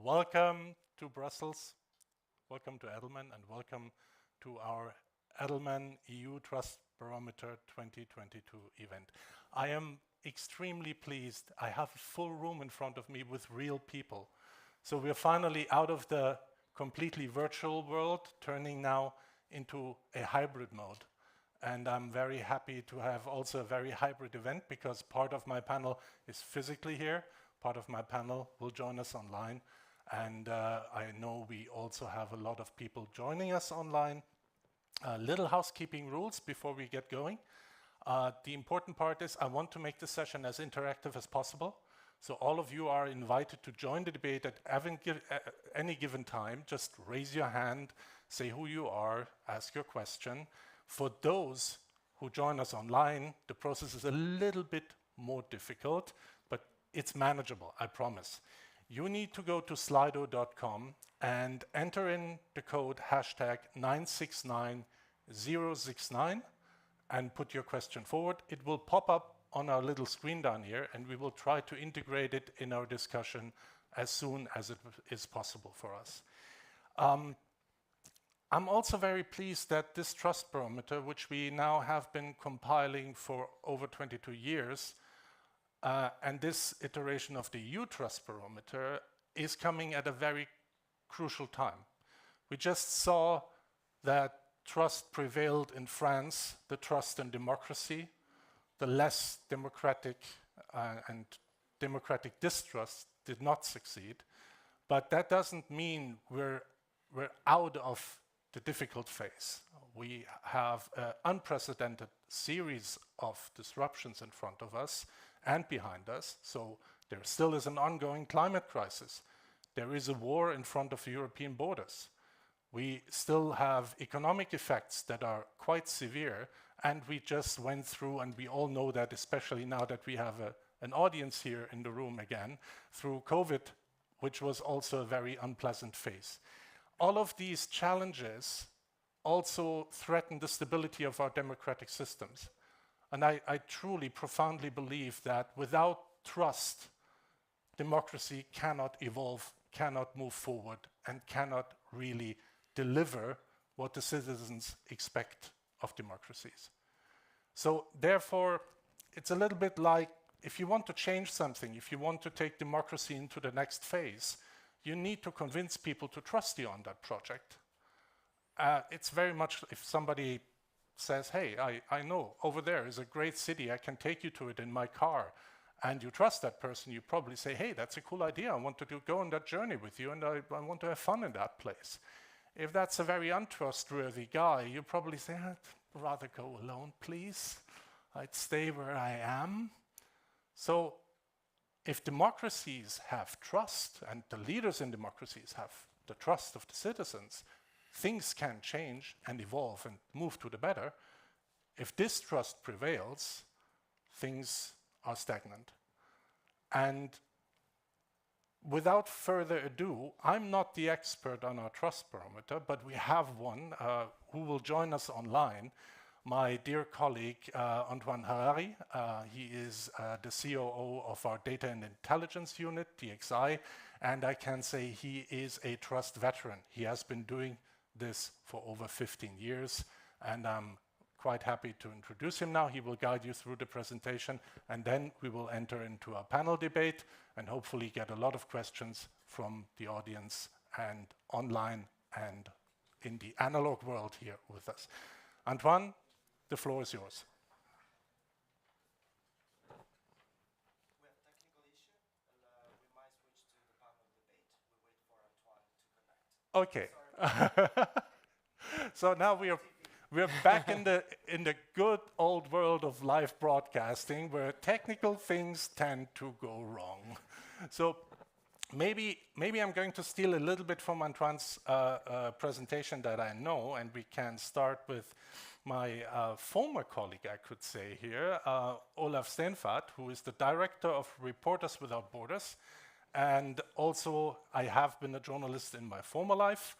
Welcome to Brussels, welcome to Edelman, and welcome to our Edelman EU Trust Barometer 2022 event. I am extremely pleased. I have a full room in front of me with real people. So we're finally out of the completely virtual world, turning now into a hybrid mode. And I'm very happy to have also a very hybrid event because part of my panel is physically here, part of my panel will join us online. And I know we also have a lot of people joining us online. Little housekeeping rules before we get going. The important part is I want to make the session as interactive as possible. So all of you are invited to join the debate at any given time. Just raise your hand, say who you are, ask your question. For those who join us online, the process is a little bit more difficult, but it's manageable, I promise. You need to go to slido.com and enter in the code hashtag 969069 and put your question forward. It will pop up on our little screen down here, and we will try to integrate it in our discussion as soon as it is possible for us. I'm also very pleased that this Trust Barometer, which we now have been compiling for over 22 years, and this iteration of the EU Trust Barometer is coming at a very crucial time. We just saw that trust prevailed in France, the trust in democracy, the less democratic and democratic distrust did not succeed. But that doesn't mean we're out of the difficult phase. We have an unprecedented series of disruptions in front of us and behind us. So there still is an ongoing climate crisis. There is a war in front of European borders. We still have economic effects that are quite severe, and we just went through, and we all know that, especially now that we have an audience here in the room again, through COVID, which was also a very unpleasant phase. All of these challenges also threaten the stability of our democratic systems. And I truly, profoundly believe that without trust, democracy cannot evolve, cannot move forward, and cannot really deliver what the citizens expect of democracies. So therefore, it's a little bit like if you want to change something, if you want to take democracy into the next phase, you need to convince people to trust you on that project. It's very much if somebody says, hey, I know over there is a great city, I can take you to it in my car, and you trust that person, you probably say, hey, that's a cool idea, I want to go on that journey with you, and I want to have fun in that place. If that's a very untrustworthy guy, you probably say, I'd rather go alone, please. I'd stay where I am. So if democracies have trust, and the leaders in democracies have the trust of the citizens, things can change and evolve and move to the better. If distrust prevails, things are stagnant. And without further ado, I'm not the expert on our Trust Barometer, but we have one who will join us online. My dear colleague, Antoine Harary, he is the COO of our Data and Intelligence unit, DXI, and I can say he is a trust veteran. He has been doing this for over 15 years, and I'm quite happy to introduce him now. He will guide you through the presentation, and then we will enter into our panel debate and hopefully get a lot of questions from the audience and online and in the analog world here with us. Antoine, the floor is yours. We have a technical issue, and we might switch to the panel debate. We wait for Antoine to connect. Okay. So now we're back in the good old world of live broadcasting, where technical things tend to go wrong. So maybe I'm going to steal a little bit from Antoine's presentation that I know, and we can start with my former colleague, I could say here, Olaf Steenfadt, who is the director of Reporters Without Borders. And also, I have been a journalist in my former life.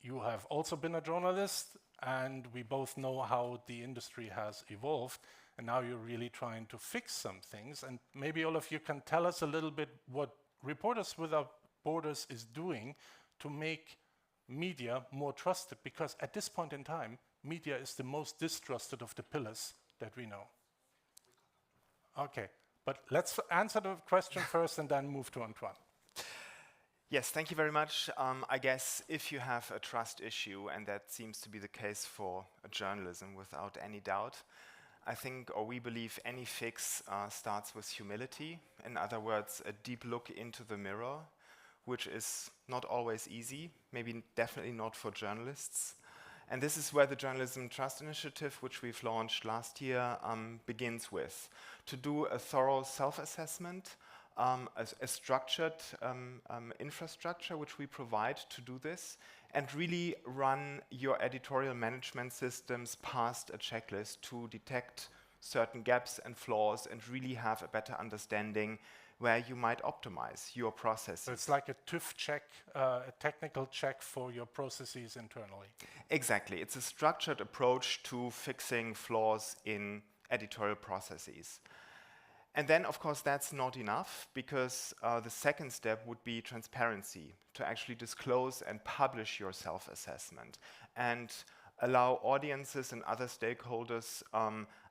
You have also been a journalist, and we both know how the industry has evolved. And now you're really trying to fix some things. And maybe, Olaf, you can tell us a little bit what Reporters Without Borders is doing to make media more trusted, because at this point in time, media is the most distrusted of the pillars that we know. Okay, but let's answer the question first and then move to Antoine. Yes, thank you very much. I guess if you have a trust issue, and that seems to be the case for journalism without any doubt, I think, or we believe, any fix starts with humility. In other words, a deep look into the mirror, which is not always easy, maybe definitely not for journalists. And this is where the Journalism Trust Initiative, which we've launched last year, begins with. To do a thorough self-assessment, a structured infrastructure which we provide to do this, and really run your editorial management systems past a checklist to detect certain gaps and flaws and really have a better understanding where you might optimize your processes. So it's like a TÜV check, a technical check for your processes internally. Exactly. It's a structured approach to fixing flaws in editorial processes. And then, of course, that's not enough, because the second step would be transparency, to actually disclose and publish your self-assessment and allow audiences and other stakeholders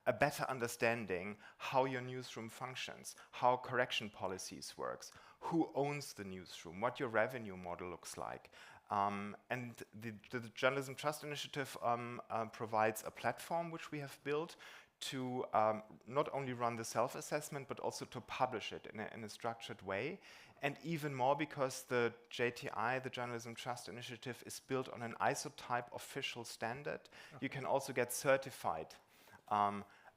a better understanding how your newsroom functions, how correction policies works, who owns the newsroom, what your revenue model looks like. And the Journalism Trust Initiative provides a platform which we have built to not only run the self-assessment, but also to publish it in a structured way. And even more, because the JTI, the Journalism Trust Initiative, is built on an ISO-type official standard. Okay. You can also get certified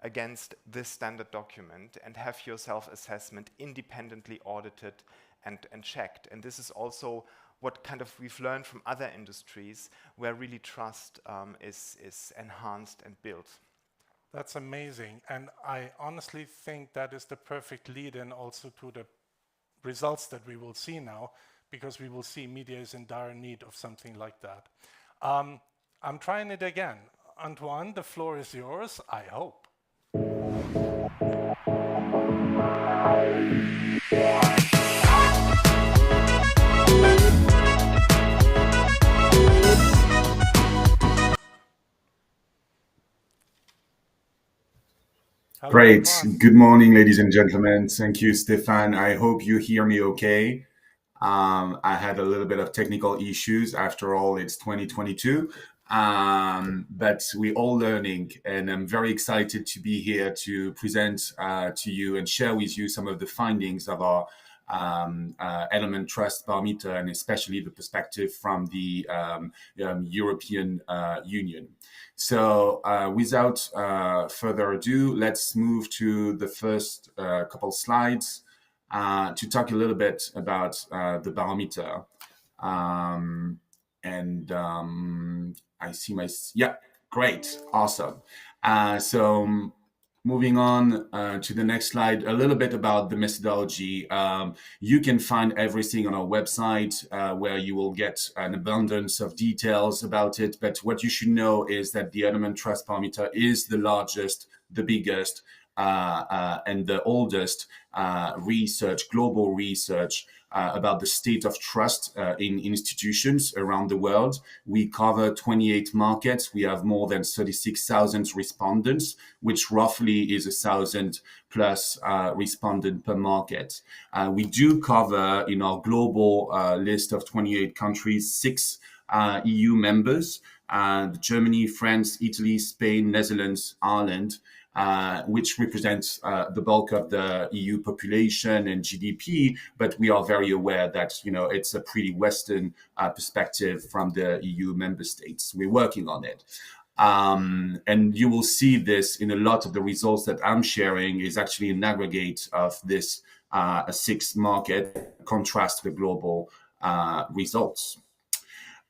against this standard document and have your self-assessment independently audited and checked. And this is also what kind of we've learned from other industries where really trust is enhanced and built. That's amazing. And I honestly think that is the perfect lead-in also to the results that we will see now, because we will see media is in dire need of something like that. I'm trying it again. Antoine, the floor is yours, I hope. Hello, Great. Antoine. Good morning, ladies and gentlemen. Thank you, Stefan. I hope you hear me okay. I had a little bit of technical issues. After all, it's 2022. But we're all learning, and I'm very excited to be here to present to you and share with you some of the findings of our Edelman Trust Barometer, and especially the perspective from the European Union. So without further ado, let's move to the first couple slides to talk a little bit about the barometer. I see yeah, great, awesome. So moving on to the next slide, a little bit about the methodology. You can find everything on our website where you will get an abundance of details about it. But what you should know is that the Edelman Trust Barometer is the largest, the biggest, and the oldest global research about the state of trust in institutions around the world. We cover 28 markets. We have more than 36,000 respondents, which roughly is 1,000 plus respondent per market. We do cover in our global list of 28 countries, 6 EU members, Germany, France, Italy, Spain, Netherlands, Ireland, which represents the bulk of the EU population and GDP, but we are very aware that it's a pretty Western perspective from the EU member states. We're working on it. And you will see this in a lot of the results that I'm sharing is actually an aggregate of this 6 market contrast to the global results.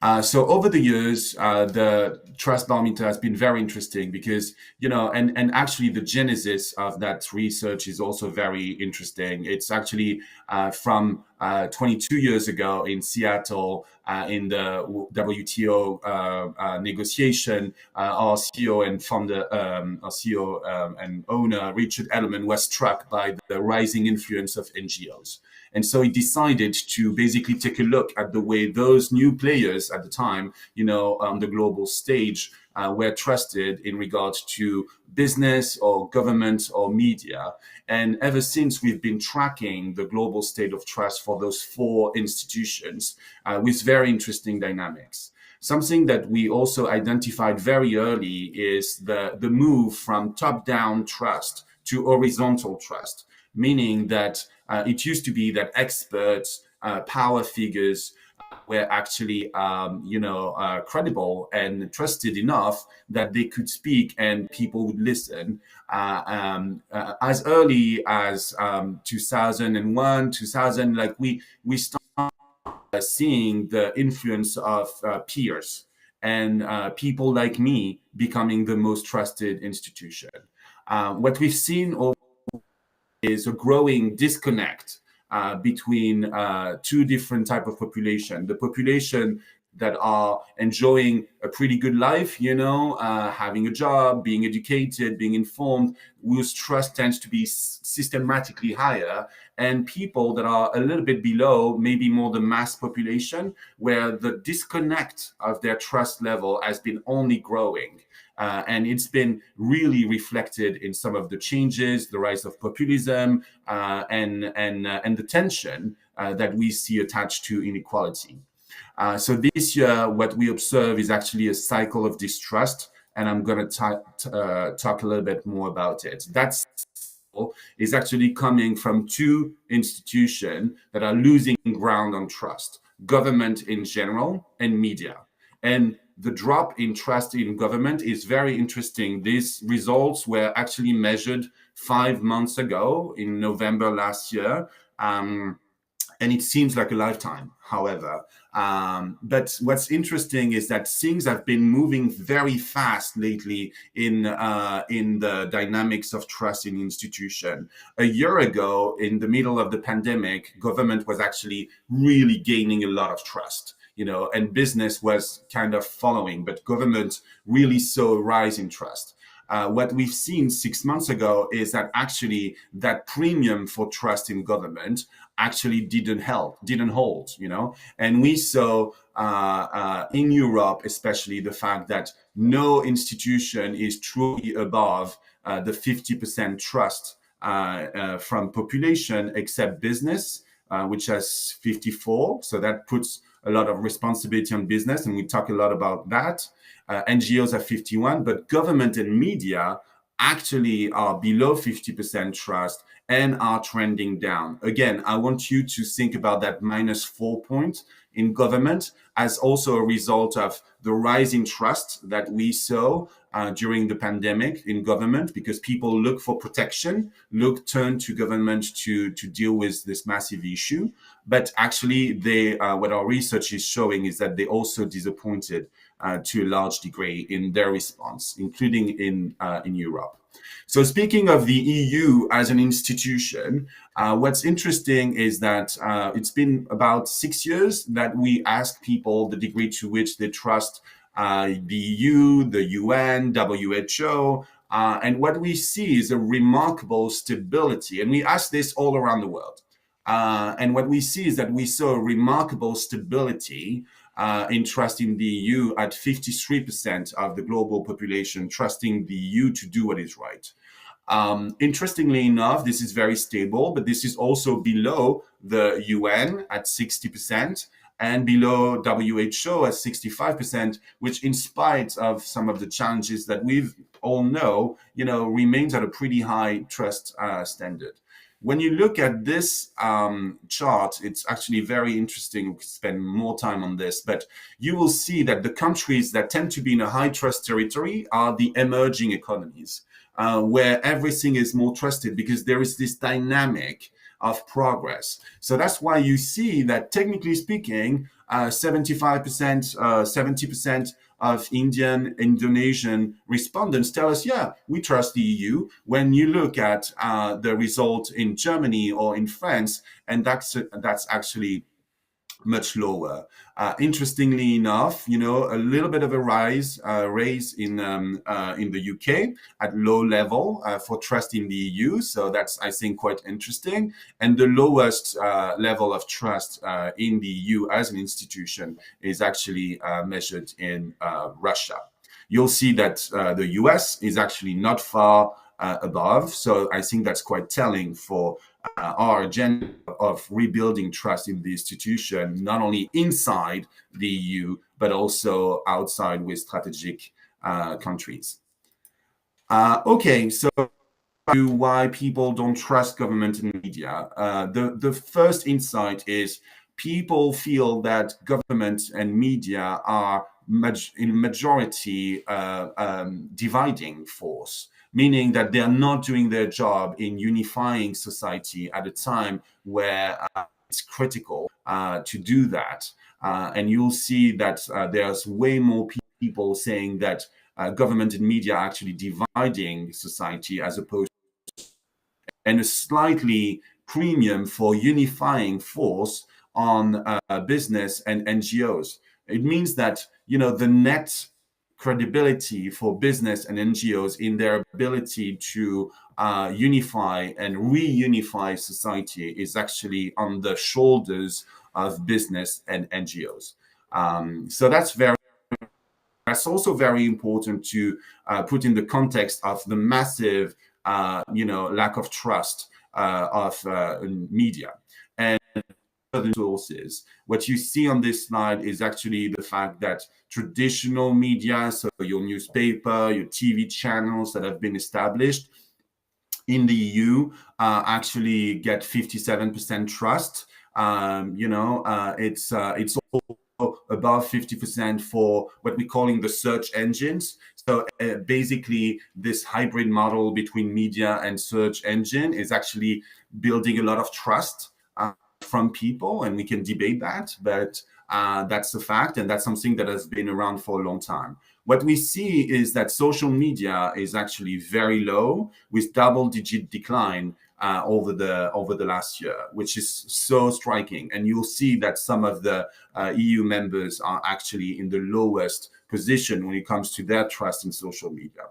So over the years, the Trust Barometer has been very interesting because, and actually the genesis of that research is also very interesting. It's actually from 22 years ago in Seattle in the WTO negotiation. Our CEO and founder, our CEO and owner, Richard Edelman, was struck by the rising influence of NGOs. And so he decided to basically take a look at the way those new players at the time, on the global stage, were trusted in regards to business or government or media. And ever since, we've been tracking the global state of trust for those 4 institutions with very interesting dynamics. Something that we also identified very early is the move from top-down trust to horizontal trust, meaning that it used to be that experts, power figures were actually, credible and trusted enough that they could speak and people would listen. As early as 2001, 2000, we started seeing the influence of peers and people like me becoming the most trusted institution. What we've seen is a growing disconnect between 2 different types of population. The population that are enjoying a pretty good life, having a job, being educated, being informed, whose trust tends to be systematically higher, and people that are a little bit below, maybe more the mass population, where the disconnect of their trust level has been only growing. And it's been really reflected in some of the changes, the rise of populism, and the tension that we see attached to inequality. So this year, what we observe is actually a cycle of distrust, and I'm going to talk a little bit more about it. That is actually coming from 2 institutions that are losing ground on trust: government in general and media. And the drop in trust in government is very interesting. These results were actually measured 5 months ago in November last year. And it seems like a lifetime, however. But what's interesting is that things have been moving very fast lately in the dynamics of trust in institution. A year ago, in the middle of the pandemic, government was actually really gaining a lot of trust. And business was kind of following, but government really saw a rise in trust. What we've seen 6 months ago is that actually that premium for trust in government actually didn't hold, And we saw in Europe, especially, the fact that no institution is truly above the 50% trust from population except business, which has 54. So that puts a lot of responsibility on business, and we talk a lot about that. NGOs are 51, but government and media actually are below 50% trust and are trending down. Again, I want you to think about that -4 point in government as also a result of the rising trust that we saw during the pandemic in government, because people look for protection, turn to government to deal with this massive issue. But actually, what our research is showing is that they also disappointed to a large degree in their response, including in Europe. So speaking of the EU as an institution, what's interesting is that it's been about 6 years that we ask people the degree to which they trust the EU, the UN, WHO, and what we see is a remarkable stability. And we ask this all around the world. And what we see is that we saw a remarkable stability in trusting the EU at 53% of the global population trusting the EU to do what is right. Interestingly enough, this is very stable, but this is also below the UN at 60% and below WHO at 65%, which, in spite of some of the challenges that we've all know, remains at a pretty high trust standard. When you look at this chart, it's actually very interesting. We could spend more time on this, but you will see that the countries that tend to be in a high trust territory are the emerging economies, where everything is more trusted because there is this dynamic of progress. So that's why you see that, technically speaking, 75%, 70% of Indian, Indonesian respondents tell us, yeah, we trust the EU. When you look at the result in Germany or in France, and that's actually much lower. Interestingly enough, a little bit of a raise in the UK at low level for trust in the EU. So that's, I think, quite interesting. And the lowest level of trust in the EU as an institution is actually measured in Russia. You'll see that the US is actually not far above. So I think that's quite telling for our agenda of rebuilding trust in the institution, not only inside the EU, but also outside with strategic countries. Okay, so why people don't trust government and media. The first insight is people feel that government and media are in majority dividing force, meaning that they are not doing their job in unifying society at a time where it's critical to do that. And you'll see that there's way more people saying that government and media are actually dividing society as opposed to, and a slightly premium for unifying force on business and NGOs. It means that, the net credibility for business and NGOs in their ability to unify and reunify society is actually on the shoulders of business and NGOs. So that's also very important to put in the context of the massive, lack of trust of media. And other sources. What you see on this slide is actually the fact that traditional media, so your newspaper, your TV channels that have been established in the EU, actually get 57% trust. It's also above 50% for what we're calling the search engines. So basically, this hybrid model between media and search engine is actually building a lot of trust from people, and we can debate that, but that's a fact, and that's something that has been around for a long time. What we see is that social media is actually very low, with double-digit decline over the last year, which is so striking. And you'll see that some of the EU members are actually in the lowest position when it comes to their trust in social media.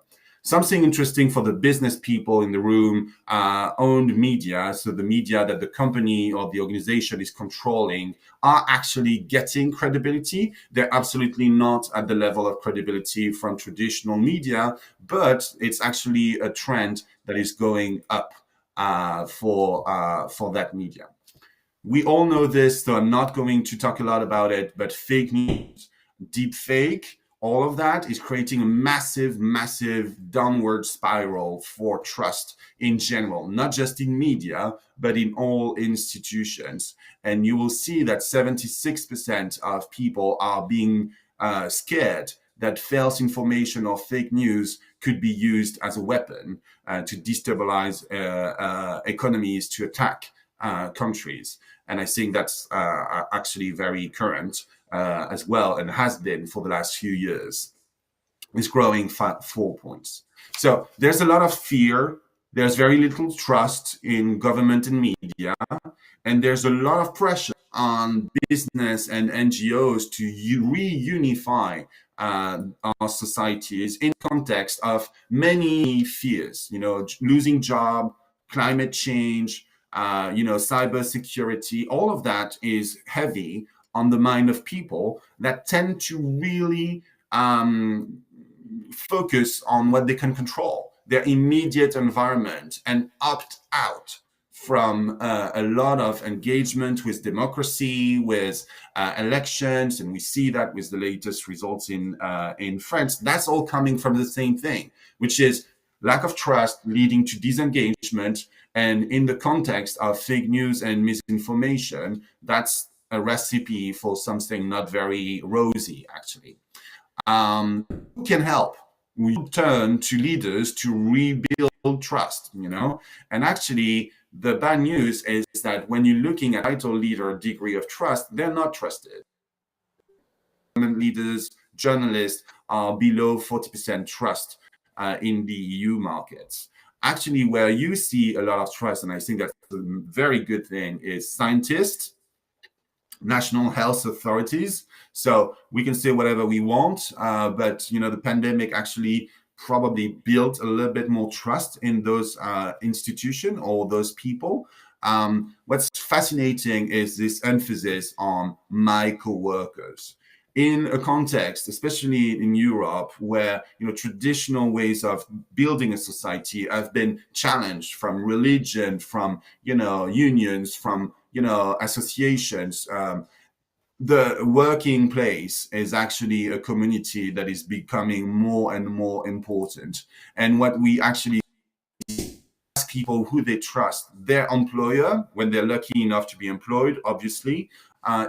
Something interesting for the business people in the room, owned media, so the media that the company or the organization is controlling, are actually getting credibility. They're absolutely not at the level of credibility from traditional media, but it's actually a trend that is going up for that media. We all know this, so I'm not going to talk a lot about it, but fake news, deep fake, all of that is creating a massive, massive downward spiral for trust in general, not just in media, but in all institutions. And you will see that 76% of people are being scared that false information or fake news could be used as a weapon to destabilize economies, to attack countries. And I think that's actually very current as well, and has been for the last few years. It's growing 4 points. So there's a lot of fear. There's very little trust in government and media, and there's a lot of pressure on business and NGOs to reunify our societies in context of many fears, losing job, climate change, cybersecurity. All of that is heavy on the mind of people that tend to really focus on what they can control, their immediate environment, and opt out from a lot of engagement with democracy, with elections, and we see that with the latest results in France. That's all coming from the same thing, which is lack of trust leading to disengagement. And in the context of fake news and misinformation, that's a recipe for something not very rosy, actually. Who can help? We turn to leaders to rebuild trust, And actually, the bad news is that when you're looking at title leader degree of trust, they're not trusted. leaders, journalists are below 40% trust in the EU markets. Actually, where you see a lot of trust, and I think that's a very good thing, is scientists, national health authorities. So we can say whatever we want, but the pandemic actually probably built a little bit more trust in those institutions or those people. What's fascinating is this emphasis on my co-workers in a context, especially in Europe, where traditional ways of building a society have been challenged from religion, from unions, from associations. The working place is actually a community that is becoming more and more important. And what we actually ask people who they trust, their employer, when they're lucky enough to be employed, obviously,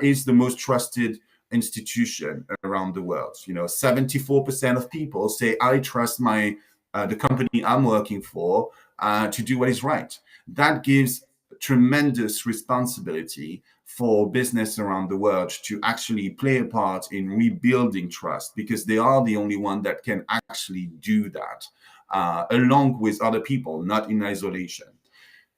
is the most trusted institution around the world. 74% of people say, I trust the company I'm working for to do what is right. That gives tremendous responsibility for business around the world to actually play a part in rebuilding trust, because they are the only one that can actually do that, along with other people, not in isolation.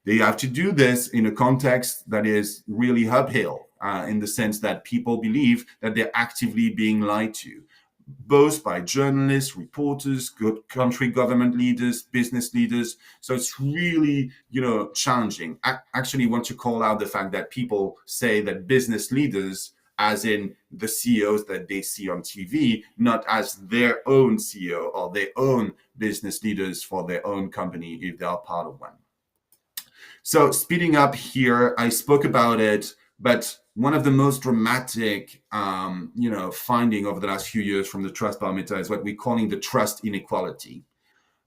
They have to do this in a context that is really uphill, in the sense that people believe that they're actively being lied to, both by journalists, reporters, good country government leaders, business leaders. So it's really, challenging. I actually want to call out the fact that people say that business leaders, as in the CEOs that they see on TV, not as their own CEO or their own business leaders for their own company if they are part of one. So speeding up here, I spoke about it, but one of the most dramatic, finding over the last few years from the Trust Barometer is what we're calling the trust inequality.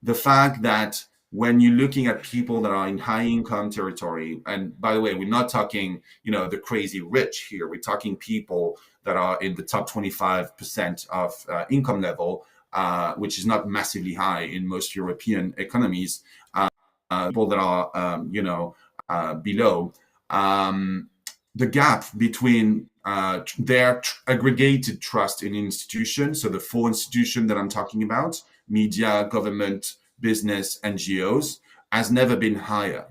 The fact that when you're looking at people that are in high income territory, and by the way, we're not talking, the crazy rich here. We're talking people that are in the top 25% of income level, which is not massively high in most European economies. People that are, below. The gap between their aggregated trust in institutions, so the four institutions that I'm talking about, media, government, business, NGOs, has never been higher.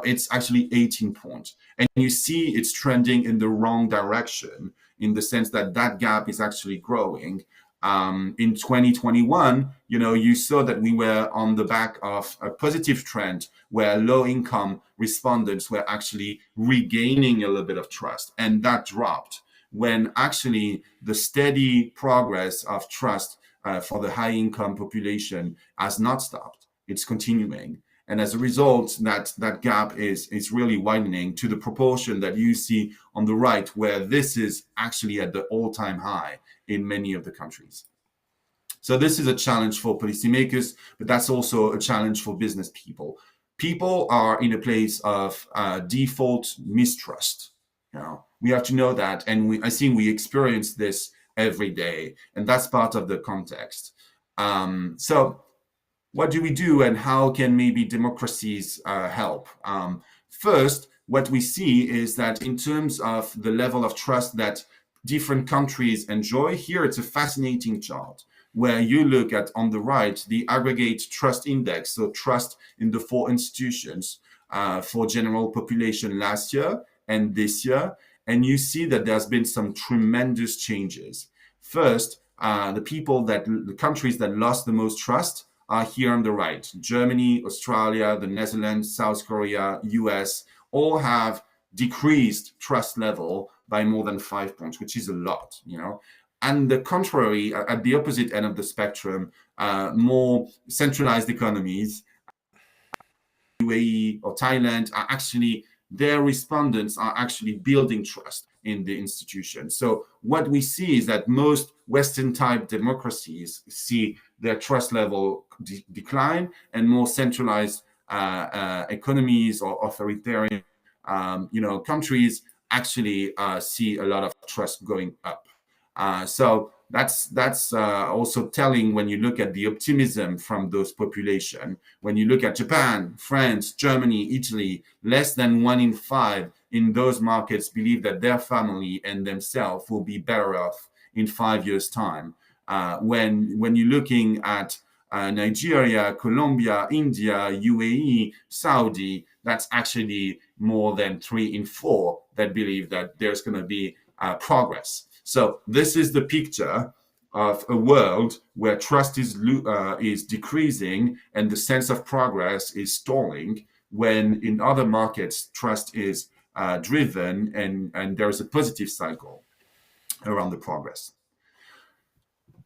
It's actually 18 points. And you see it's trending in the wrong direction, in the sense that gap is actually growing. In 2021, you saw that we were on the back of a positive trend where low-income respondents were actually regaining a little bit of trust, and that dropped when actually the steady progress of trust for the high-income population has not stopped. It's continuing. And as a result, that gap is really widening to the proportion that you see on the right, where this is actually at the all-time high in many of the countries. So this is a challenge for policymakers, but that's also a challenge for business people. People are in a place of default mistrust. We have to know that, and I think we experience this every day, and that's part of the context. So what do we do, and how can maybe democracies help? First, what we see is that in terms of the level of trust that different countries enjoy, here it's a fascinating chart where you look at, on the right, the aggregate trust index, so trust in the four institutions for general population last year and this year, and you see that there's been some tremendous changes. First, the countries that lost the most trust are here on the right. Germany, Australia, the Netherlands, South Korea, US, all have decreased trust level by more than 5 points, which is a lot, And the contrary, at the opposite end of the spectrum, more centralized economies, UAE or Thailand, are actually, their respondents are actually building trust in the institution. So what we see is that most Western-type democracies see their trust level decline, and more centralized economies or authoritarian countries actually see a lot of trust going up. So that's also telling when you look at the optimism from those population. When you look at Japan, France, Germany, Italy, less than 1 in 5 in those markets believe that their family and themselves will be better off in 5 years' time. When you're looking at Nigeria, Colombia, India, UAE, Saudi, that's actually more than 3 in 4 that believe that there's going to be progress. So this is the picture of a world where trust is decreasing and the sense of progress is stalling, when in other markets trust is driven and there's a positive cycle around the progress.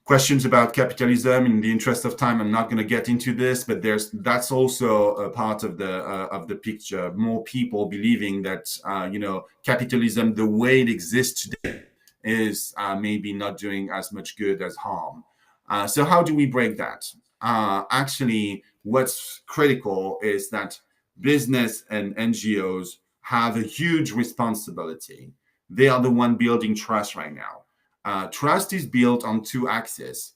Questions about capitalism? In the interest of time, I'm not going to get into this, but that's also a part of the picture. More people believing that capitalism, the way it exists today, is maybe not doing as much good as harm. So how do we break that? Actually, what's critical is that business and NGOs have a huge responsibility. They are the one building trust right now. Trust is built on 2 axes: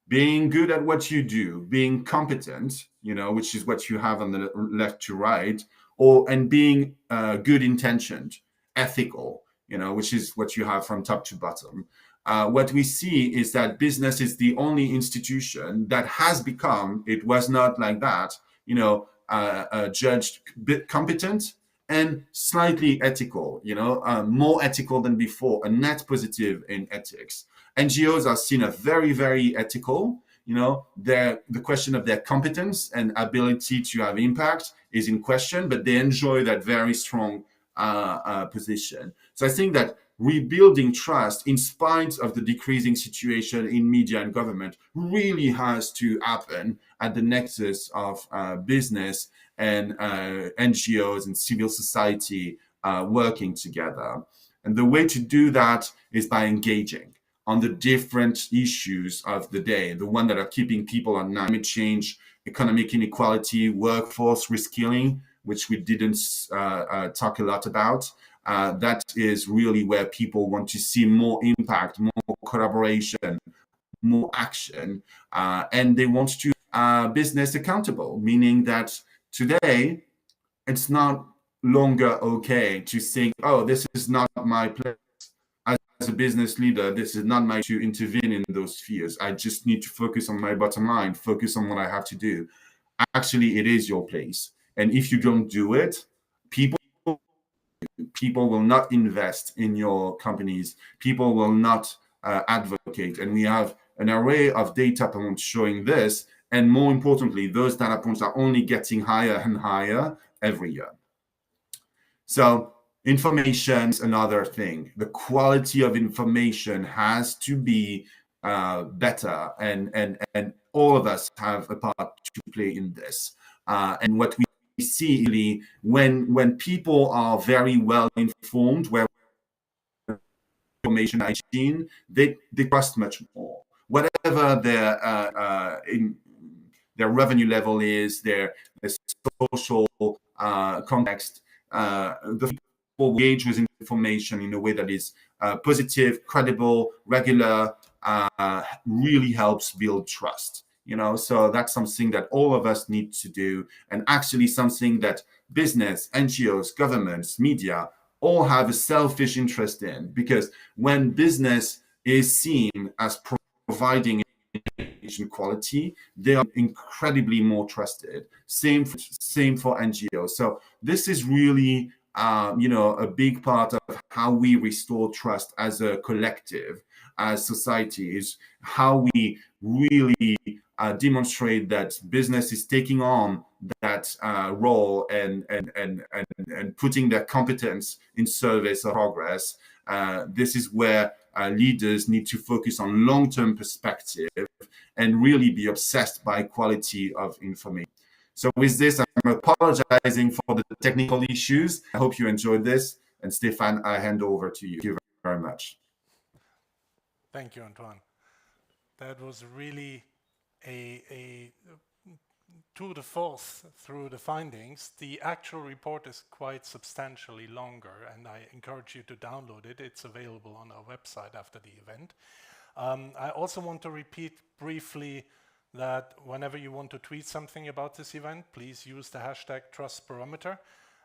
being good at what you do, being competent, which is what you have on the left to right, and being good intentioned, ethical, which is what you have from top to bottom. What we see is that business is the only institution that has become, it was not like that, judged competent and slightly ethical, more ethical than before, a net positive in ethics. NGOs are seen as very, very ethical. The question of their competence and ability to have impact is in question, but they enjoy that very strong position. So I think that rebuilding trust, in spite of the decreasing situation in media and government, really has to happen at the nexus of business and NGOs and civil society working together. And the way to do that is by engaging on the different issues of the day, the one that are keeping people on climate change, economic inequality, workforce reskilling, which we didn't talk a lot about. That is really where people want to see more impact, more collaboration, more action, and they want to business accountable, meaning that today it's not longer okay to think, oh, this is not my place. As a business leader, this is not my to intervene in those spheres. I just need to focus on my bottom line, focus on what I have to do. Actually, it is your place. And if you don't do it, people will not invest in your companies. People will not advocate. And we have an array of data points showing this. And more importantly, those data points are only getting higher and higher every year. So information is another thing. The quality of information has to be better, and all of us have a part to play in this. And what we see really, when people are very well informed, where information hygiene, they trust much more. Whatever their revenue level is, their social context, the people engage with information in a way that is positive, credible, regular, really helps build trust. So that's something that all of us need to do, and actually something that business, NGOs, governments, media all have a selfish interest in, because when business is seen as providing information quality, they are incredibly more trusted. Same for NGOs. So this is really a big part of how we restore trust as a collective, as society, is how we really demonstrate that business is taking on that role and putting their competence in service of progress. This is where leaders need to focus on long-term perspective and really be obsessed by quality of information. So with this, I'm apologizing for the technical issues. I hope you enjoyed this. And Stefan, I hand over to you. Thank you very much. Thank you, Antoine. That was really a tour de force through the findings. The actual report is quite substantially longer, and I encourage you to download it. It's available on our website after the event. I also want to repeat briefly that whenever you want to tweet something about this event, please use the hashtag Trust Barometer.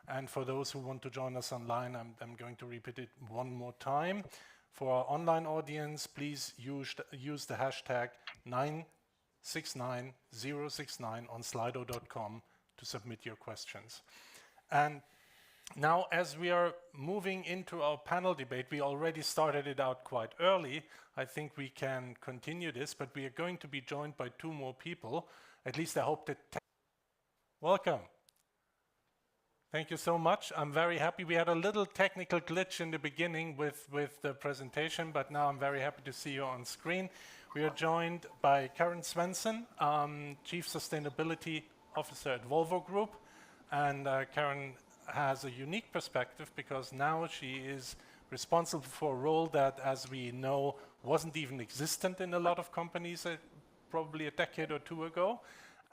And for those who want to join us online, I'm going to repeat it one more time. For our online audience, please use the hashtag 969069 on slido.com to submit your questions. And now, as we are moving into our panel debate, we already started it out quite early. I think we can continue this, but we are going to be joined by two more people. At least I hope that... Welcome. Thank you so much. I'm very happy. We had a little technical glitch in the beginning with the presentation, but now I'm very happy to see you on screen. We are joined by Karin Svensson, Chief Sustainability Officer at Volvo Group. And Karin has a unique perspective because now she is responsible for a role that, as we know, wasn't even existent in a lot of companies probably a decade or two ago.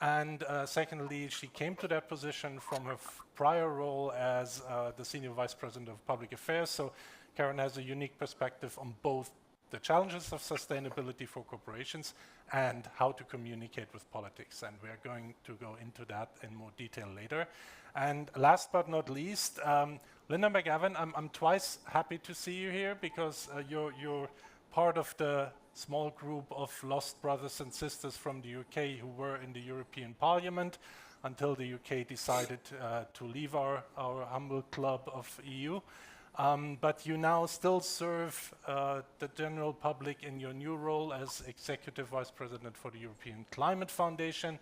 And secondly, she came to that position from her prior role as the Senior Vice President of Public Affairs. So Karin has a unique perspective on both the challenges of sustainability for corporations and how to communicate with politics. And we're going to go into that in more detail later. And last but not least, Linda McAvan, I'm twice happy to see you here because you're part of the small group of lost brothers and sisters from the UK who were in the European Parliament until the UK decided to leave our humble club of EU. But you now still serve the general public in your new role as Executive Vice President for the European Climate Foundation.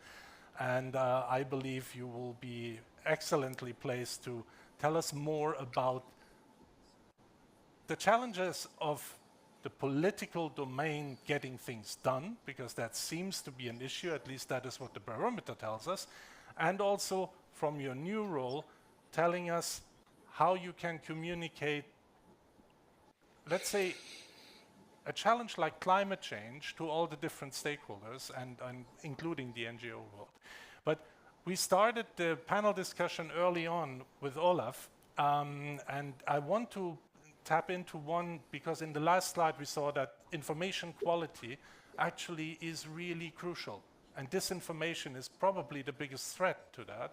And I believe you will be excellently placed to tell us more about the challenges of the political domain getting things done, because that seems to be an issue, at least that is what the barometer tells us, and also from your new role, telling us how you can communicate, let's say, a challenge like climate change to all the different stakeholders, and including the NGO world. But we started the panel discussion early on with Olaf, and I want to tap into one, because in the last slide we saw that information quality actually is really crucial. And disinformation is probably the biggest threat to that.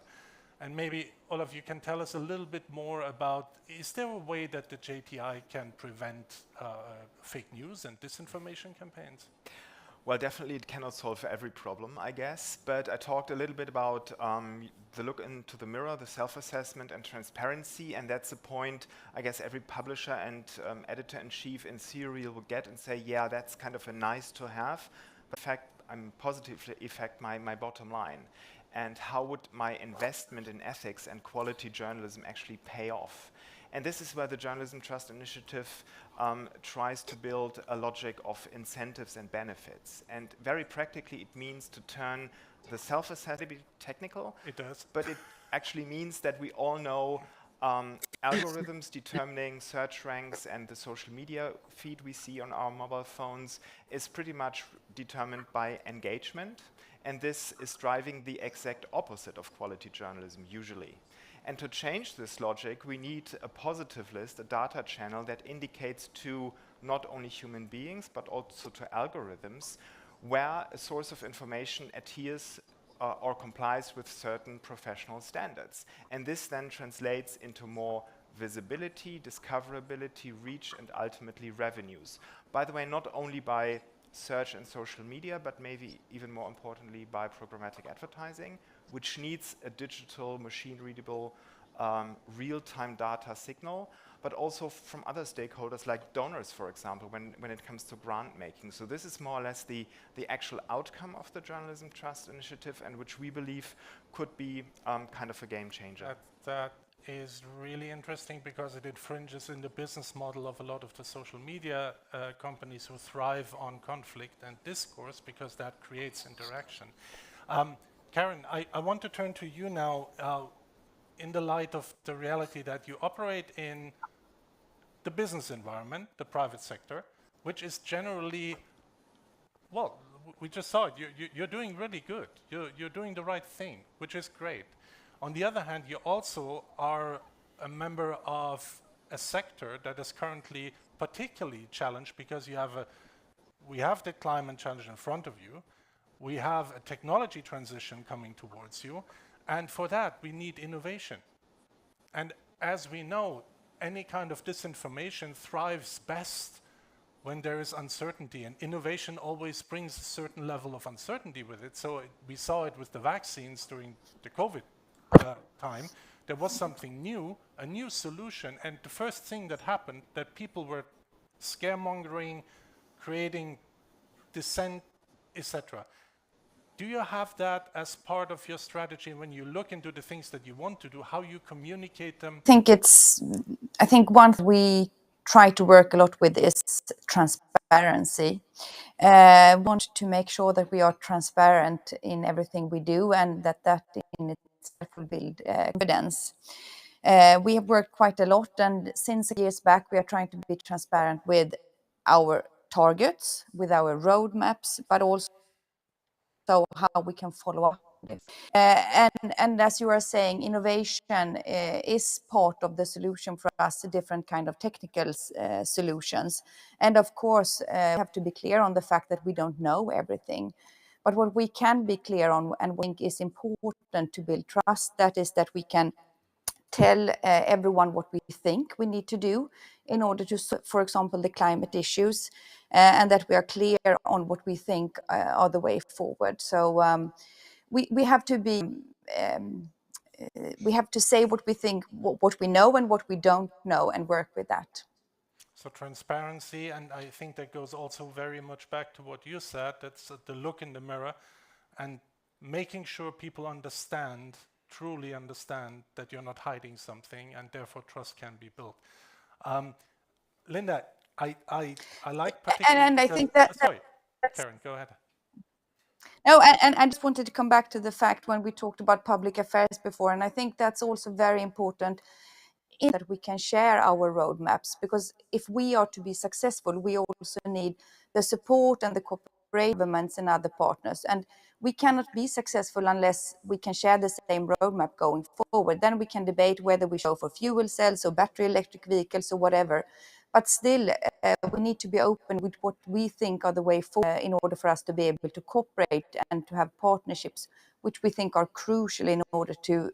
And maybe, Olaf, you can tell us a little bit more about, is there a way that the JTI can prevent fake news and disinformation campaigns? Well, definitely it cannot solve every problem, I guess, but I talked a little bit about the look into the mirror, the self-assessment and transparency, and that's a point I guess every publisher and editor-in-chief in serial will get and say, yeah, that's kind of a nice to have, but in fact, I'm positively affect my bottom line. And how would my investment in ethics and quality journalism actually pay off? And this is where the Journalism Trust Initiative tries to build a logic of incentives and benefits. And very practically, it means to turn the self-assessment technical. It does. But it actually means that we all know algorithms determining search ranks and the social media feed we see on our mobile phones is pretty much determined by engagement. And this is driving the exact opposite of quality journalism usually. And to change this logic, we need a positive list, a data channel that indicates to not only human beings, but also to algorithms, where a source of information adheres or complies with certain professional standards. And this then translates into more visibility, discoverability, reach, and ultimately revenues. By the way, not only by search and social media, but maybe even more importantly by programmatic advertising, which needs a digital, machine-readable, real-time data signal, but also from other stakeholders like donors, for example, when it comes to grant making. So this is more or less the actual outcome of the Journalism Trust Initiative, and which we believe could be kind of a game changer. That is really interesting because it infringes in the business model of a lot of the social media companies who thrive on conflict and discourse, because that creates interaction. Karin, I want to turn to you now in the light of the reality that you operate in the business environment, the private sector, which is generally, well, we just saw it, you're doing really good. You're doing the right thing, which is great. On the other hand, you also are a member of a sector that is currently particularly challenged because we have the climate challenge in front of you. We have a technology transition coming towards you, and for that we need innovation. And as we know, any kind of disinformation thrives best when there is uncertainty, and innovation always brings a certain level of uncertainty with it. So we saw it with the vaccines during the COVID time. There was something new, a new solution, and the first thing that happened, that people were scaremongering, creating dissent, etc. Do you have that as part of your strategy when you look into the things that you want to do, how you communicate them? I think one thing we try to work a lot with is transparency. We want to make sure that we are transparent in everything we do, and that in itself will build confidence. We have worked quite a lot, and since years back we are trying to be transparent with our targets, with our roadmaps, but also how we can follow up. And as you are saying, innovation is part of the solution for us, different kind of technical solutions. And of course, we have to be clear on the fact that we don't know everything. But what we can be clear on, and we think is important to build trust, that is that we can tell everyone what we think we need to do in order to, for example, the climate issues, and that we are clear on what we think are the way forward. So we have to be, we have to say what we think, what we know and what we don't know, and work with that. So transparency, and I think that goes also very much back to what you said, that's the look in the mirror and making sure people understand, truly understand that you're not hiding something, and therefore trust can be built. Linda, I like particularly... And I think that... Sorry, Karin, go ahead. No, and I just wanted to come back to the fact when we talked about public affairs before, and I think that's also very important in that we can share our roadmaps, because if we are to be successful, we also need the support and the cooperation of governments and other partners. And we cannot be successful unless we can share the same roadmap going forward. Then we can debate whether we show for fuel cells or battery electric vehicles or whatever. But still, we need to be open with what we think are the way forward in order for us to be able to cooperate and to have partnerships, which we think are crucial in order to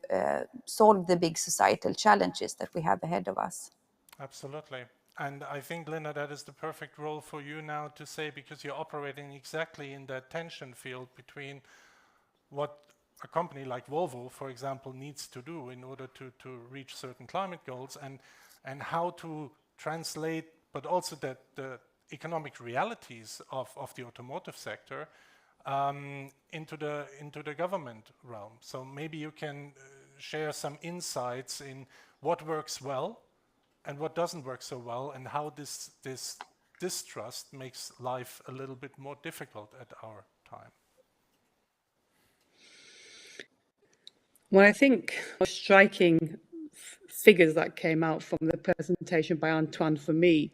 solve the big societal challenges that we have ahead of us. Absolutely. And I think, Linda, that is the perfect role for you now to say, because you're operating exactly in that tension field between what a company like Volvo, for example, needs to do in order to reach certain climate goals, and how to translate, but also that the economic realities of the automotive sector into the government realm. So maybe you can share some insights in what works well and what doesn't work so well, and how this distrust makes life a little bit more difficult at our time. Well, I think striking figures that came out from the presentation by Antoine for me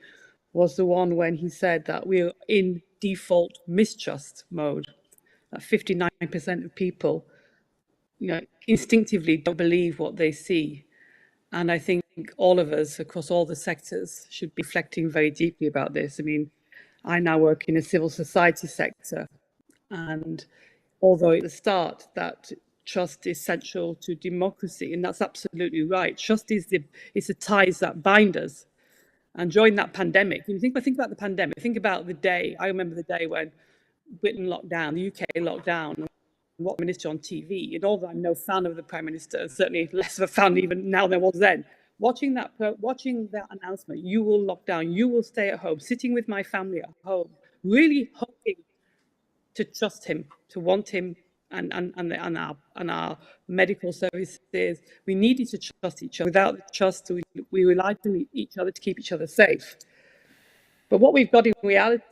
was the one when he said that we're in default mistrust mode. That 59% of people, instinctively don't believe what they see. And I think all of us across all the sectors should be reflecting very deeply about this. I mean, I now work in a civil society sector, and although at the start that trust is central to democracy, and that's absolutely right. Trust is the ties that bind us. And during that pandemic, when you think about the pandemic, think about the day. I remember the day when Britain locked down, the UK locked down, and what minister on TV. And although I'm no fan of the Prime Minister, certainly less of a fan even now than I was then. Watching that announcement, you will lock down, you will stay at home, sitting with my family at home, really hoping to trust him, to want him, and our medical services. We needed to trust each other. Without the trust, we relied on each other to keep each other safe. But what we've got in reality,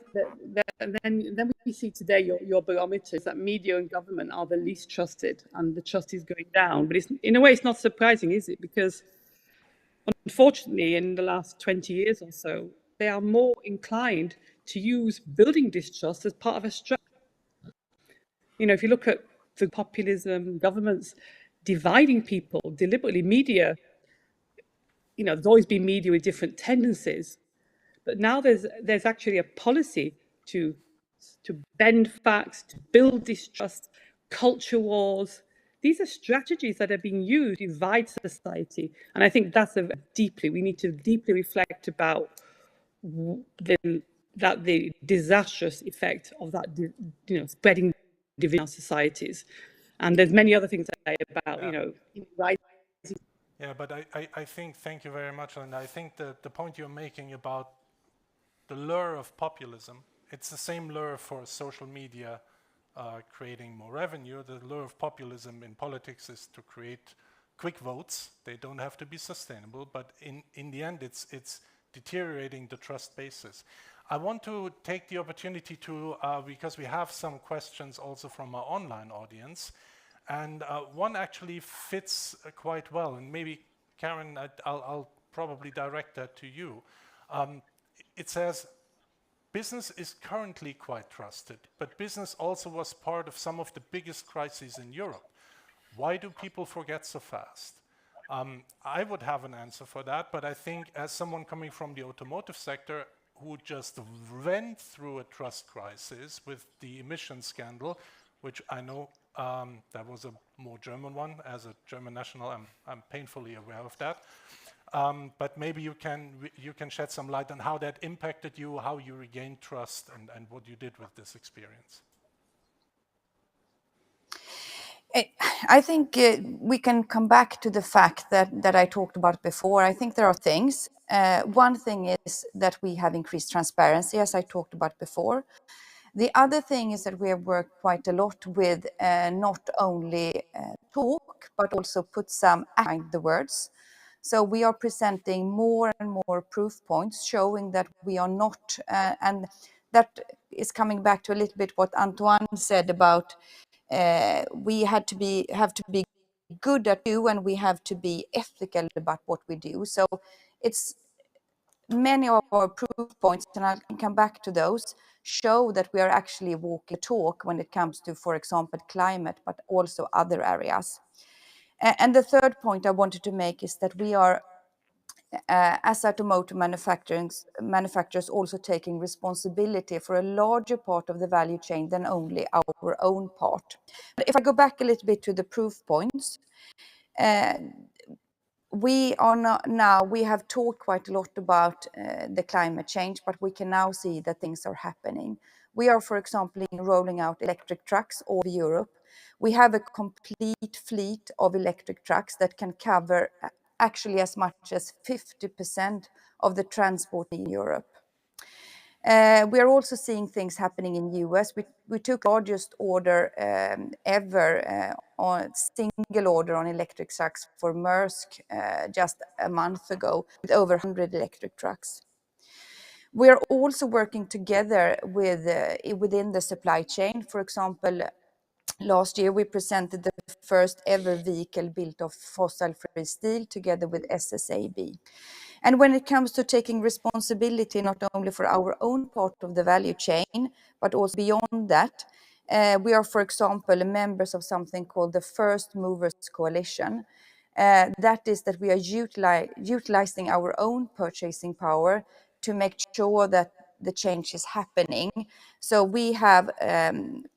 then we see today your barometer is that media and government are the least trusted, and the trust is going down. But in a way, it's not surprising, is it? Because unfortunately, in the last 20 years or so, they are more inclined to use building distrust as part of a strategy. If you look at the populism, governments dividing people deliberately, media, there's always been media with different tendencies, but now there's actually a policy to bend facts, to build distrust, culture wars. These are strategies that are being used to divide society, and I think that's we need to deeply reflect about the that the disastrous effect of that, spreading division in our societies. And there's many other things to say about, right. Yeah, but I think, thank you very much, and I think the point you're making about the lure of populism, it's the same lure for social media creating more revenue. The lure of populism in politics is to create quick votes. They don't have to be sustainable, but in the end, it's deteriorating the trust basis. I want to take the opportunity to, because we have some questions also from our online audience, and one actually fits quite well, and maybe Karin, I'll probably direct that to you. It says, business is currently quite trusted, but business also was part of some of the biggest crises in Europe. Why do people forget so fast? I would have an answer for that, but I think as someone coming from the automotive sector who just went through a trust crisis with the emission scandal, which I know that was a more German one. As a German national, I'm painfully aware of that. But maybe you can shed some light on how that impacted you, how you regained trust, and what you did with this experience. I think we can come back to the fact that I talked about before. I think there are things. One thing is that we have increased transparency, as I talked about before. The other thing is that we have worked quite a lot with not only talk, but also put some behind the words. So we are presenting more and more proof points showing that we are not, and that is coming back to a little bit what Antoine said about we have to be good at do, and we have to be ethical about what we do. So it's many of our proof points, and I can come back to those, show that we are actually walking the talk when it comes to, for example, climate, but also other areas. And the third point I wanted to make is that we are, as automotive manufacturers, also taking responsibility for a larger part of the value chain than only our own part. But if I go back a little bit to the proof points, we have talked quite a lot about the climate change, but we can now see that things are happening. We are, for example, rolling out electric trucks all over Europe. We have a complete fleet of electric trucks that can cover actually as much as 50% of the transport in Europe. We are also seeing things happening in the US. We took the largest order ever, on single order on electric trucks for Maersk just a month ago, with over 100 electric trucks. We are also working together within the supply chain. For example, last year we presented the first ever vehicle built of fossil-free steel together with SSAB. And when it comes to taking responsibility, not only for our own part of the value chain, but also beyond that, we are, for example, members of something called the First Movers Coalition. That is that we are utilizing our own purchasing power to make sure that the change is happening. So we have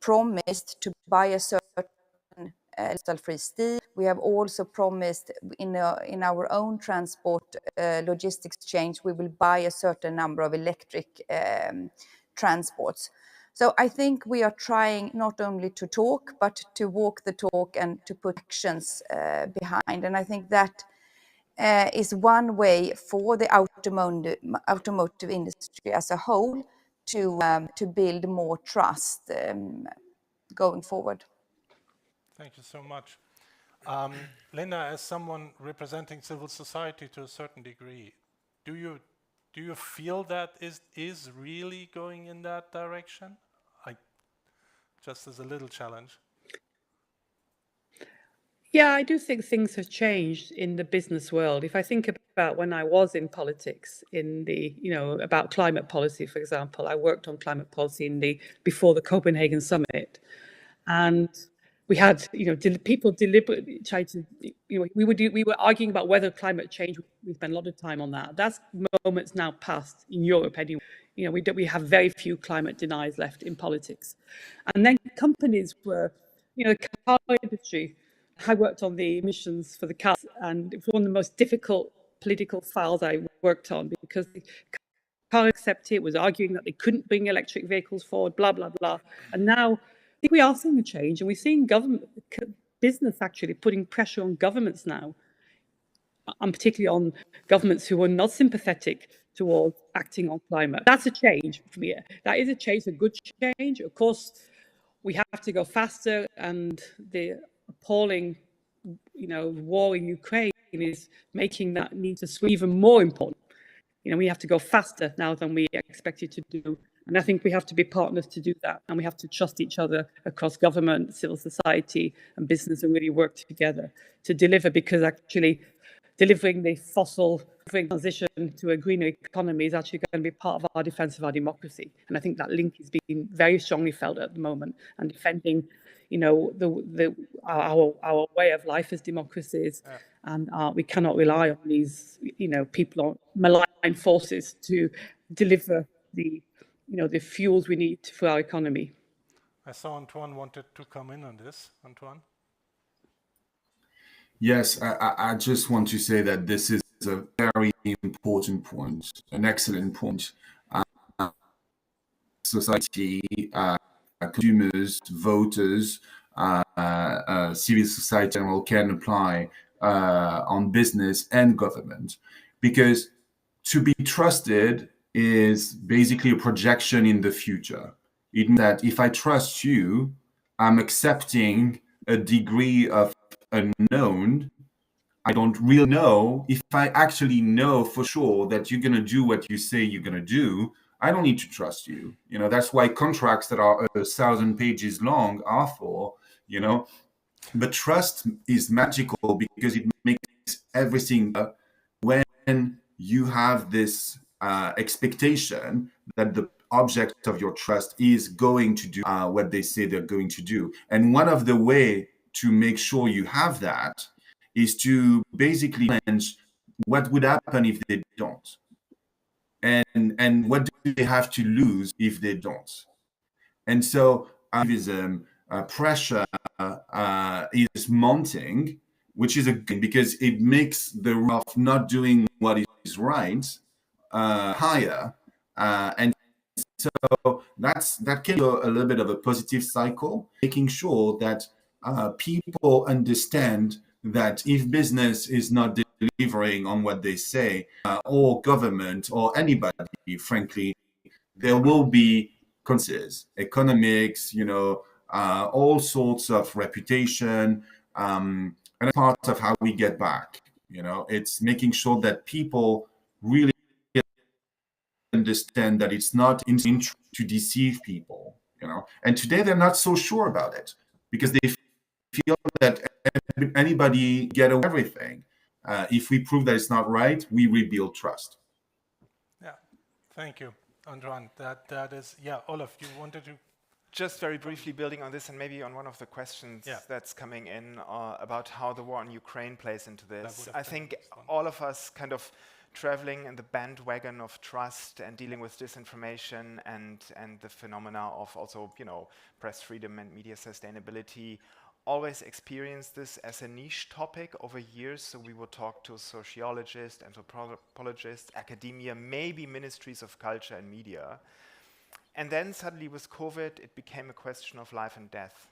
promised to buy a certain fossil-free steel. We have also promised in our own transport logistics change, we will buy a certain number of electric transports. So I think we are trying not only to talk, but to walk the talk and to put actions behind. And I think that is one way for the automotive industry as a whole to build more trust going forward. Thank you so much. Linda, as someone representing civil society to a certain degree, do you feel that is really going in that direction? Just as a little challenge. Yeah, I do think things have changed in the business world. If I think about when I was in politics, about climate policy, for example, I worked on climate policy before the Copenhagen summit, and we had, people deliberately tried to, we were arguing about whether climate change. We spent a lot of time on that. That moment's now past in Europe anyway. We have very few climate deniers left in politics, and then companies were, the car industry. I worked on the emissions for the cars, and it was one of the most difficult political files I worked on because the can't accept it, was arguing that they couldn't bring electric vehicles forward, blah, blah, blah. And now I think we are seeing a change, and we're seeing business actually putting pressure on governments now, and particularly on governments who are not sympathetic towards acting on climate. That's a change for me. That is a change, a good change. Of course, we have to go faster, and the appalling, war in Ukraine is making that need to swing even more important. We have to go faster now than we expected to do. And I think we have to be partners to do that. And we have to trust each other across government, civil society, and business, and really work together to deliver, because actually delivering the fossil transition to a greener economy is actually going to be part of our defense of our democracy. And I think that link is being very strongly felt at the moment, and defending, our way of life as democracies. Yeah. And we cannot rely on these, people on malign forces to deliver the fuels we need for our economy. I saw Antoine wanted to come in on this. Antoine? Yes, I just want to say that this is a very important point, an excellent point. Society, consumers, voters, civil society in general can apply on business and government, because to be trusted is basically a projection in the future. It means that if I trust you, I'm accepting a degree of unknown. I don't really know. If I actually know for sure that you're going to do what you say you're going to do, I don't need to trust you. That's why contracts that are 1,000 pages long are for, But trust is magical because it makes everything when you have this expectation that the object of your trust is going to do what they say they're going to do. And one of the way to make sure you have that is to basically manage what would happen if they don't. And what do they have to lose if they don't? And so activism, pressure is mounting, which is a good, because it makes the risk of not doing what is right higher. And so that can be a little bit of a positive cycle, making sure that people understand that if business is not delivering on what they say, or government or anybody, frankly, there will be consequences, economics, all sorts of reputation, and part of how we get back. It's making sure that people really understand that it's not in to deceive people, And today they're not so sure about it because they feel that anybody get away with everything. If we prove that it's not right, we rebuild trust. Yeah, thank you, Antoine. That is, yeah. Olaf, you wanted to just very briefly building on this, and maybe on one of the questions that's coming in about how the war in Ukraine plays into this. I think all of us kind of traveling in the bandwagon of trust and dealing with disinformation and the phenomena of also, press freedom and media sustainability always experienced this as a niche topic over years. So we would talk to sociologists, anthropologists, academia, maybe ministries of culture and media. And then suddenly with COVID, it became a question of life and death,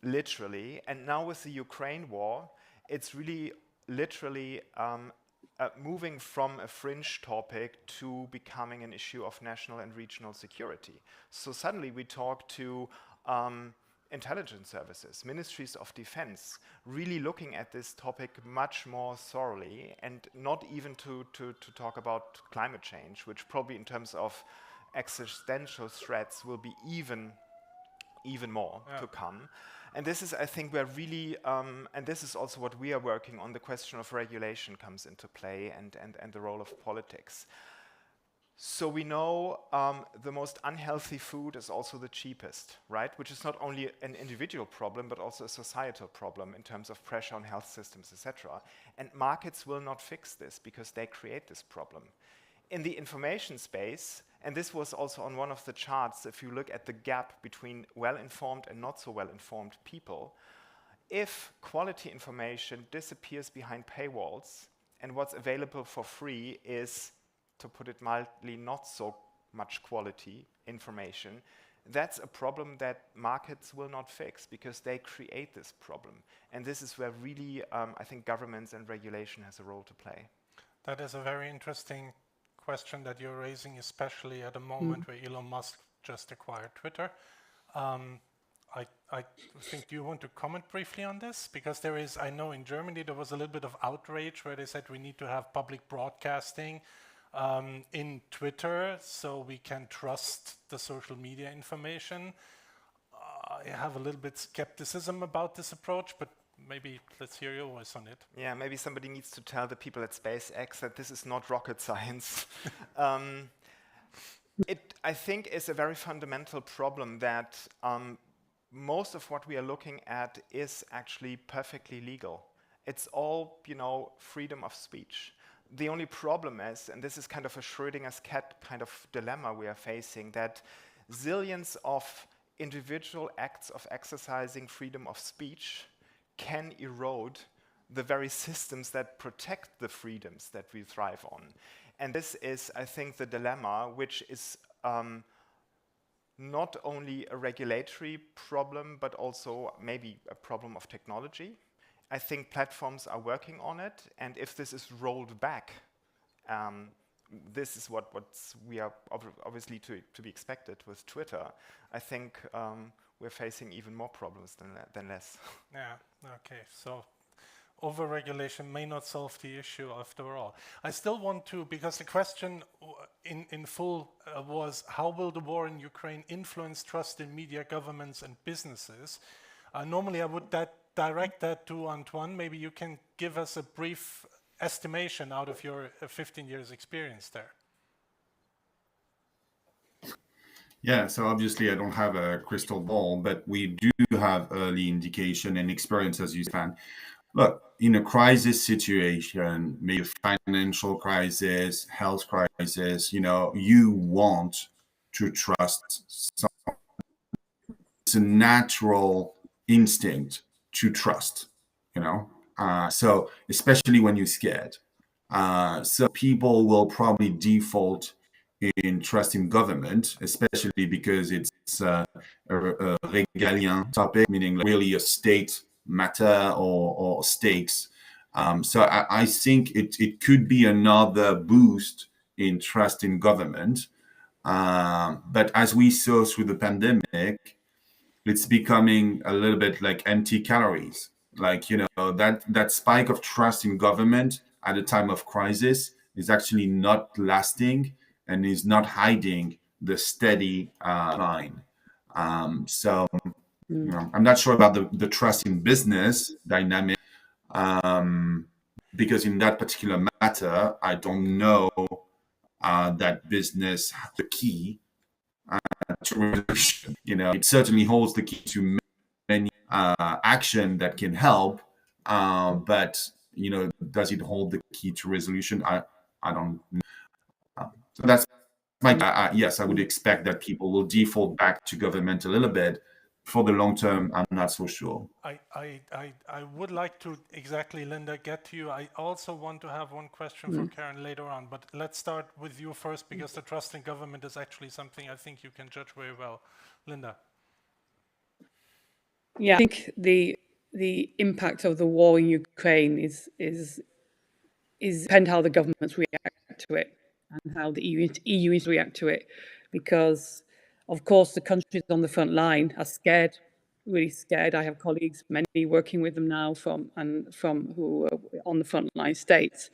literally. And now with the Ukraine war, it's really literally moving from a fringe topic to becoming an issue of national and regional security. So suddenly we talk to intelligence services, ministries of defense, really looking at this topic much more thoroughly, and not even to talk about climate change, which probably in terms of existential threats will be even more to come. And this is, I think, where really, and this is also what we are working on, the question of regulation comes into play, and the role of politics. So we know the most unhealthy food is also the cheapest, right? Which is not only an individual problem, but also a societal problem in terms of pressure on health systems, etc. And markets will not fix this because they create this problem. In the information space, and this was also on one of the charts, if you look at the gap between well-informed and not so well-informed people, if quality information disappears behind paywalls and what's available for free is to put it mildly, not so much quality information, that's a problem that markets will not fix because they create this problem. And this is where really, I think governments and regulation has a role to play. That is a very interesting question that you're raising, especially at a moment where Elon Musk just acquired Twitter. I think, do you want to comment briefly on this? Because there is, I know in Germany there was a little bit of outrage where they said we need to have public broadcasting in Twitter so we can trust the social media information. I have a little bit skepticism about this approach, but maybe let's hear your voice on it. Yeah, maybe somebody needs to tell the people at SpaceX that this is not rocket science. It, I think, is a very fundamental problem that most of what we are looking at is actually perfectly legal. It's all, you know, freedom of speech. The only problem is, and this is kind of a Schrödinger's cat kind of dilemma we are facing, that zillions of individual acts of exercising freedom of speech can erode the very systems that protect the freedoms that we thrive on. And this is, I think, the dilemma, which is not only a regulatory problem, but also maybe a problem of technology. I think platforms are working on it, and if this is rolled back, this is what we are obviously to be expected with Twitter. I think we're facing even more problems than less. Yeah, okay, so over-regulation may not solve the issue after all. I still want to, because the question in full was, how will the war in Ukraine influence trust in media, governments and businesses? Normally I would direct that to Antoine. Maybe you can give us a brief estimation out of your 15 years experience there. Yeah, so obviously I don't have a crystal ball, but we do have early indication and experience, as you said. Look, in a crisis situation, maybe a financial crisis, health crisis, you know, you want to trust someone. It's a natural instinct to trust, you know. So especially when you're scared. So people will probably default in trusting government, especially because it's a regalien topic, meaning really a state matter or stakes. So I think it could be another boost in trust in government. But as we saw through the pandemic, it's becoming a little bit like empty calories. Like, you know, that spike of trust in government at a time of crisis is actually not lasting and is not hiding the steady line. So, you know, I'm not sure about the trust in business dynamic, because in that particular matter, I don't know that business has the key to resolution. You know, it certainly holds the key to many action that can help, but you know, does it hold the key to resolution? I don't know. So that's my yes. I would expect that people will default back to government a little bit. For the long term, I'm not so sure. I would like to exactly, Linda, get to you. I also want to have one question for Karin later on, but let's start with you first, because the trust in government is actually something I think you can judge very well. Linda. Yeah, I think the impact of the war in Ukraine is depend how the governments react to it and how the EU is react to it, because of course the countries on the front line are scared, really scared. I have colleagues, many working with them now from who are on the front line states.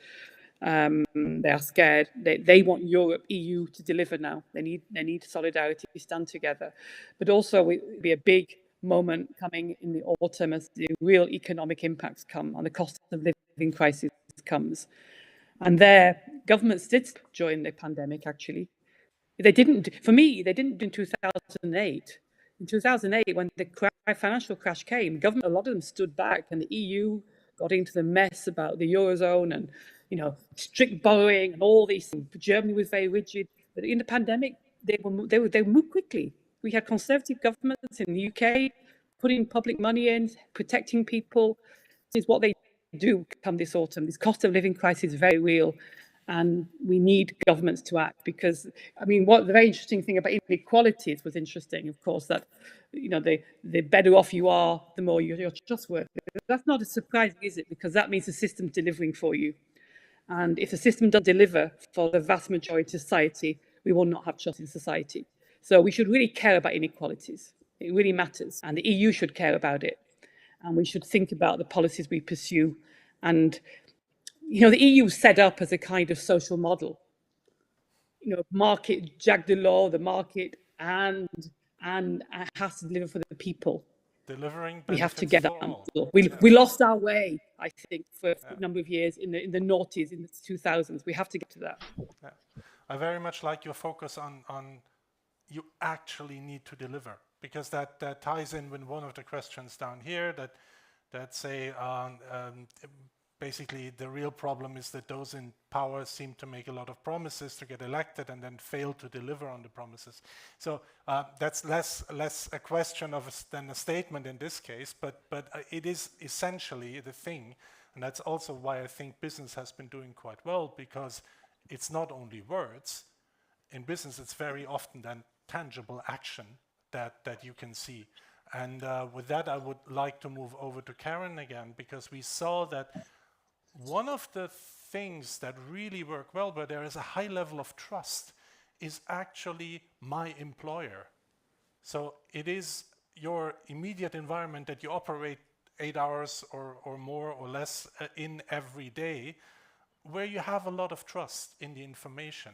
They are scared. They want Europe, EU to deliver now. They need solidarity. We stand together, but also it will be a big moment coming in the autumn as the real economic impacts come and the cost of living crisis comes. And there, governments did during the pandemic, actually. They didn't, for me, they didn't in 2008. In 2008, when the financial crash came, government, a lot of them stood back, and the EU got into the mess about the Eurozone and, you know, strict borrowing and all these things. Germany was very rigid. But in the pandemic, they moved quickly. We had conservative governments in the UK putting public money in, protecting people. This is what they do come this autumn. This cost of living crisis is very real. And we need governments to act because, I mean, what the very interesting thing about inequalities was interesting, of course, that, you know, the better off you are, the more you're trustworthy. That's not as surprising, is it? Because that means the system's delivering for you. And if the system doesn't deliver for the vast majority of society, we will not have trust in society. So we should really care about inequalities. It really matters. And the EU should care about it. And we should think about the policies we pursue. And, you know, the EU is set up as a kind of social model. You know, market, Jacques Delors, the market, and has to deliver for the people. Delivering We have to benefits get for that. all. We lost our way, I think, for a number of years in the noughties, in the 2000s. We have to get to that. Yeah. I very much like your focus on you actually need to deliver, because that ties in with one of the questions down here that say basically the real problem is that those in power seem to make a lot of promises to get elected and then fail to deliver on the promises. So that's less a question than a statement in this case, but it is essentially the thing, and that's also why I think business has been doing quite well, because it's not only words. In business, it's very often then tangible action that you can see. And with that, I would like to move over to Karin again, because we saw that one of the things that really work well, where there is a high level of trust, is actually my employer. So it is your immediate environment that you operate 8 hours or more or less in every day, where you have a lot of trust in the information.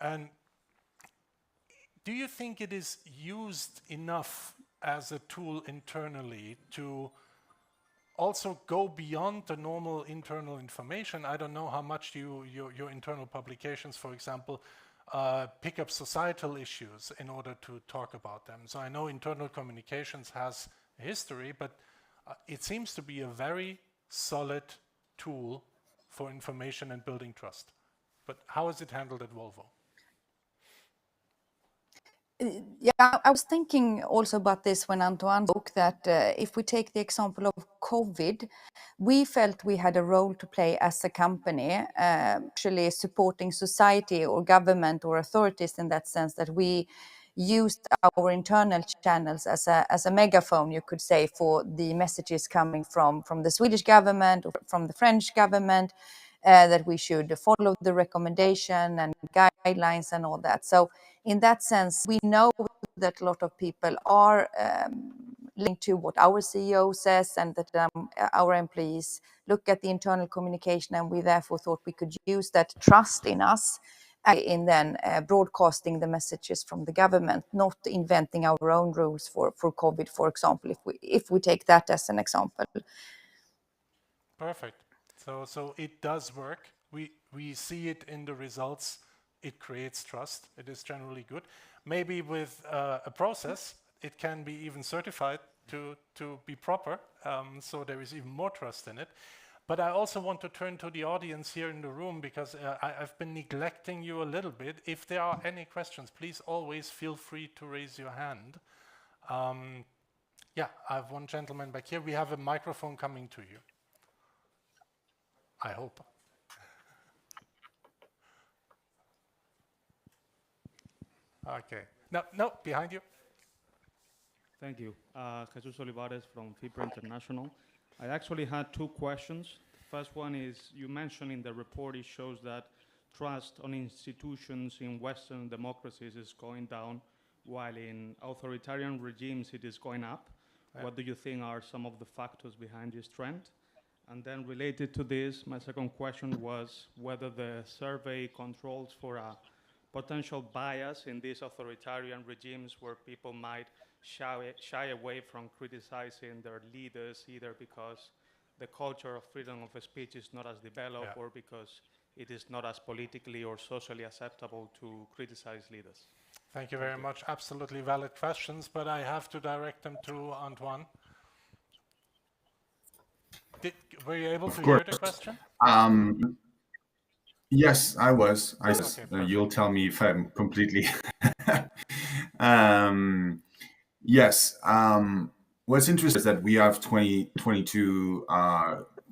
And do you think it is used enough as a tool internally to also go beyond the normal internal information? I don't know how much your internal publications, for example, pick up societal issues in order to talk about them. So I know internal communications has a history, but it seems to be a very solid tool for information and building trust. But how is it handled at Volvo? Yeah, I was thinking also about this when Antoine spoke, that if we take the example of COVID, we felt we had a role to play as a company, actually supporting society or government or authorities, in that sense that we used our internal channels as a megaphone, you could say, for the messages coming from the Swedish government or from the French government, that we should follow the recommendation and guidelines and all that. So in that sense, we know that a lot of people are linked to what our CEO says, and that our employees look at the internal communication, and we therefore thought we could use that trust in us in then broadcasting the messages from the government, not inventing our own rules for COVID, for example, if we take that as an example. Perfect. So it does work. We see it in the results. It creates trust. It is generally good. Maybe with a process, it can be even certified to be proper. So there is even more trust in it. But I also want to turn to the audience here in the room, because I've been neglecting you a little bit. If there are any questions, please always feel free to raise your hand. Yeah, I have one gentleman back here. We have a microphone coming to you, I hope. Okay. No, behind you. Thank you. Jesus Olivares from FIPRA International. I actually had two questions. The first one is, you mentioned in the report, it shows that trust on institutions in Western democracies is going down, while in authoritarian regimes it is going up. Yeah. What do you think are some of the factors behind this trend? And then related to this, my second question was whether the survey controls for a potential bias in these authoritarian regimes, where people might shy away from criticizing their leaders, either because the culture of freedom of speech is not as developed, or because it is not as politically or socially acceptable to criticize leaders. Thank you very much. Absolutely valid questions, but I have to direct them to Antoine. Were you able to hear the question? Yes, I was. Okay, you'll tell me if I'm completely. Yes. What's interesting is that we have 22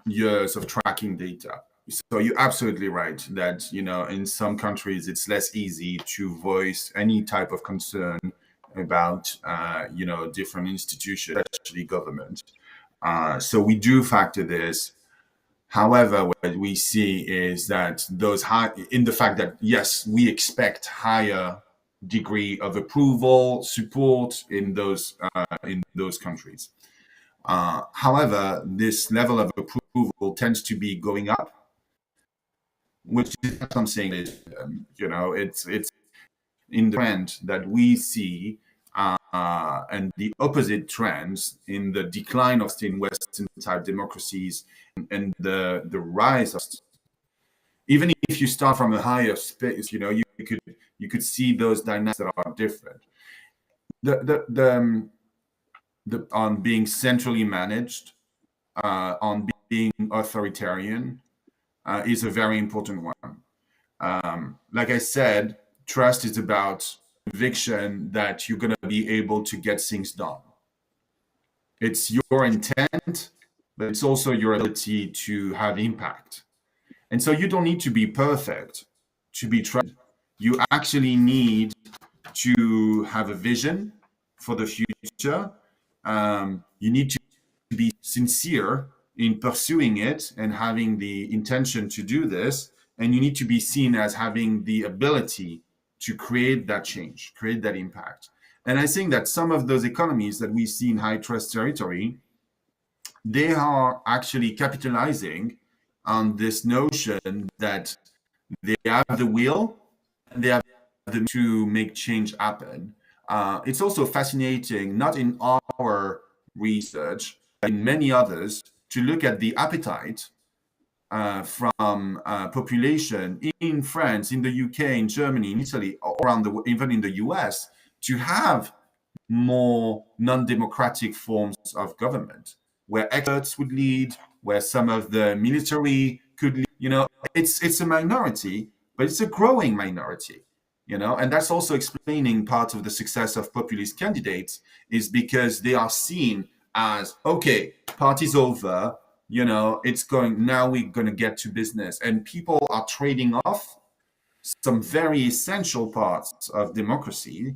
years of tracking data. so you're absolutely right that, you know, in some countries it's less easy to voice any type of concern about, you know, different institutions, especially government. So we do factor this. However, what we see is that those in the fact that, yes, we expect higher degree of approval, support in those countries. However, this level of approval tends to be going up, which is something that, you know, it's in the trend that we see, and the opposite trends in the decline of in Western type democracies and the rise of, even if you start from a higher space, you know, you could see those dynamics that are different. The on being centrally managed, on being authoritarian, is a very important one. Like I said, trust is about conviction that you're going to be able to get things done. It's your intent, but it's also your ability to have impact. And so you don't need to be perfect to be trusted. You actually need to have a vision for the future. You need to be sincere in pursuing it and having the intention to do this. And you need to be seen as having the ability to create that change, create that impact. And I think that some of those economies that we see in high trust territory, they are actually capitalizing on this notion that they have the will and they have the to make change happen. It's also fascinating, not in our research, but in many others, to look at the appetite from population in France, in the UK, in Germany, in Italy, around the even in the US, to have more non-democratic forms of government, where experts would lead, where some of the military could lead. You know, it's a minority, but it's a growing minority. You know, and that's also explaining part of the success of populist candidates, is because they are seen as, okay, party's over, you know, it's going, now we're going to get to business. And people are trading off some very essential parts of democracy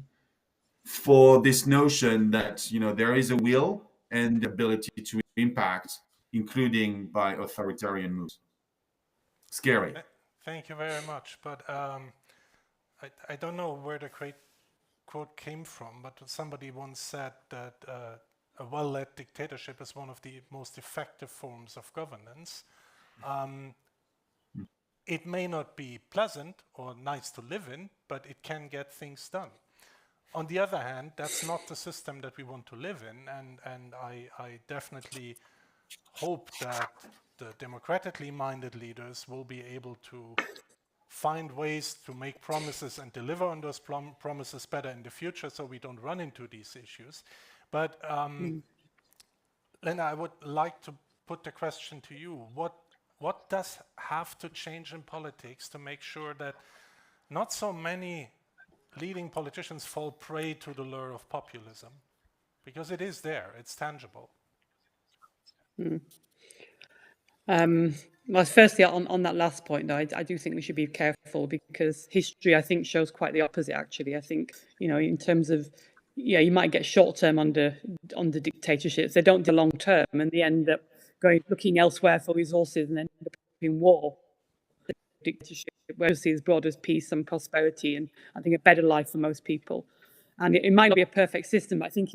for this notion that, you know, there is a will and the ability to impact, including by authoritarian moves. Scary. Thank you very much. But I don't know where the quote came from, but somebody once said that a well-led dictatorship is one of the most effective forms of governance. It may not be pleasant or nice to live in, but it can get things done. On the other hand, that's not the system that we want to live in, and I definitely hope that the democratically minded leaders will be able to find ways to make promises and deliver on those promises better in the future, so we don't run into these issues. But Lena, I would like to put the question to you. What does have to change in politics to make sure that not so many leading politicians fall prey to the lure of populism? Because it is there, it's tangible. Well, firstly, on that last point, though, I do think we should be careful, because history, I think, shows quite the opposite, actually. I think, you know, in terms of, yeah, you might get short-term under dictatorships. They don't do long-term, and they end up looking elsewhere for resources and end up in war. The dictatorship, where we see as broad as peace and prosperity, and I think a better life for most people. And it might not be a perfect system, but I think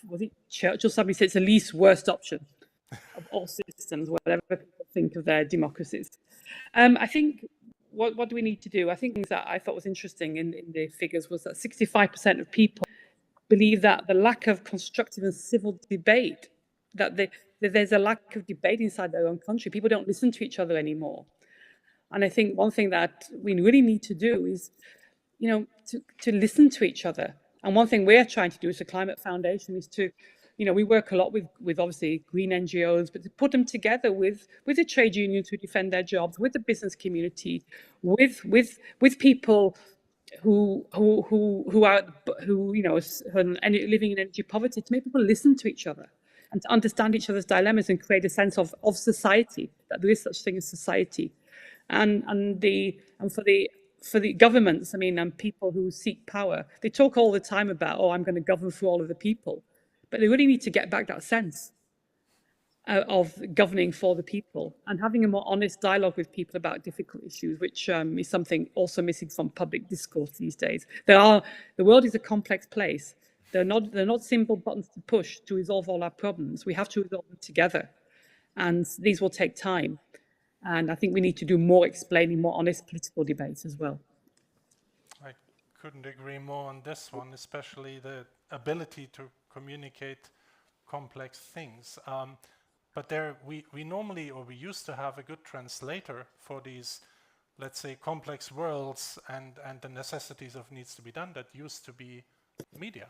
was it Churchill? Somebody said it's the least worst option of all systems, whatever people think of their democracies. I think what do we need to do? I think things that I thought was interesting in the figures was that 65% of people believe that the lack of constructive and civil debate, that there's a lack of debate inside their own country. People don't listen to each other anymore. And I think one thing that we really need to do is, you know, to listen to each other. And one thing we're trying to do as the Climate Foundation is to, you know, we work a lot with obviously green NGOs, but to put them together with the trade unions who defend their jobs, with the business community, with people who you know, living in energy poverty, to make people listen to each other and to understand each other's dilemmas and create a sense of society, that there is such thing as society. and for the governments, I mean, and people who seek power, they talk all the time about, oh, I'm going to govern for all of the people, but they really need to get back that sense of governing for the people and having a more honest dialogue with people about difficult issues, which is something also missing from public discourse these days. The world is a complex place. They're not simple buttons to push to resolve all our problems. We have to resolve them together, and these will take time. And I think we need to do more explaining, more honest political debates as well. I couldn't agree more on this one, especially the ability to communicate complex things. But there, we normally, or we used to have a good translator for these, let's say, complex worlds and the necessities of needs to be done. That used to be media.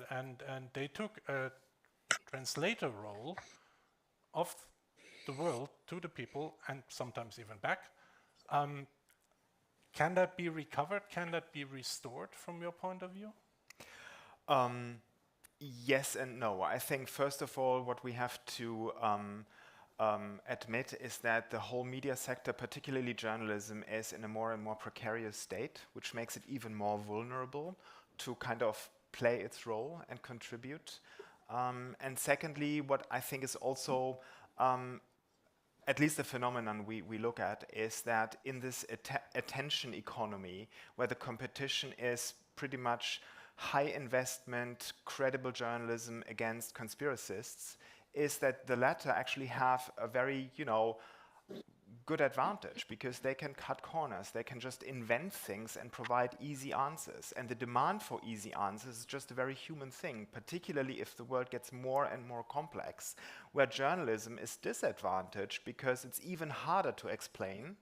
And they took a translator role of the world to the people, and sometimes even back. Can that be recovered? Can that be restored from your point of view? Yes and no. I think, first of all, what we have to admit is that the whole media sector, particularly journalism, is in a more and more precarious state, which makes it even more vulnerable to kind of play its role and contribute. And secondly, what I think is also at least the phenomenon we look at is that in this attention economy, where the competition is pretty much high investment, credible journalism against conspiracists, is that the latter actually have a very, good advantage, because they can cut corners, they can just invent things and provide easy answers. And the demand for easy answers is just a very human thing, particularly if the world gets more and more complex, where journalism is disadvantaged because it's even harder to explain,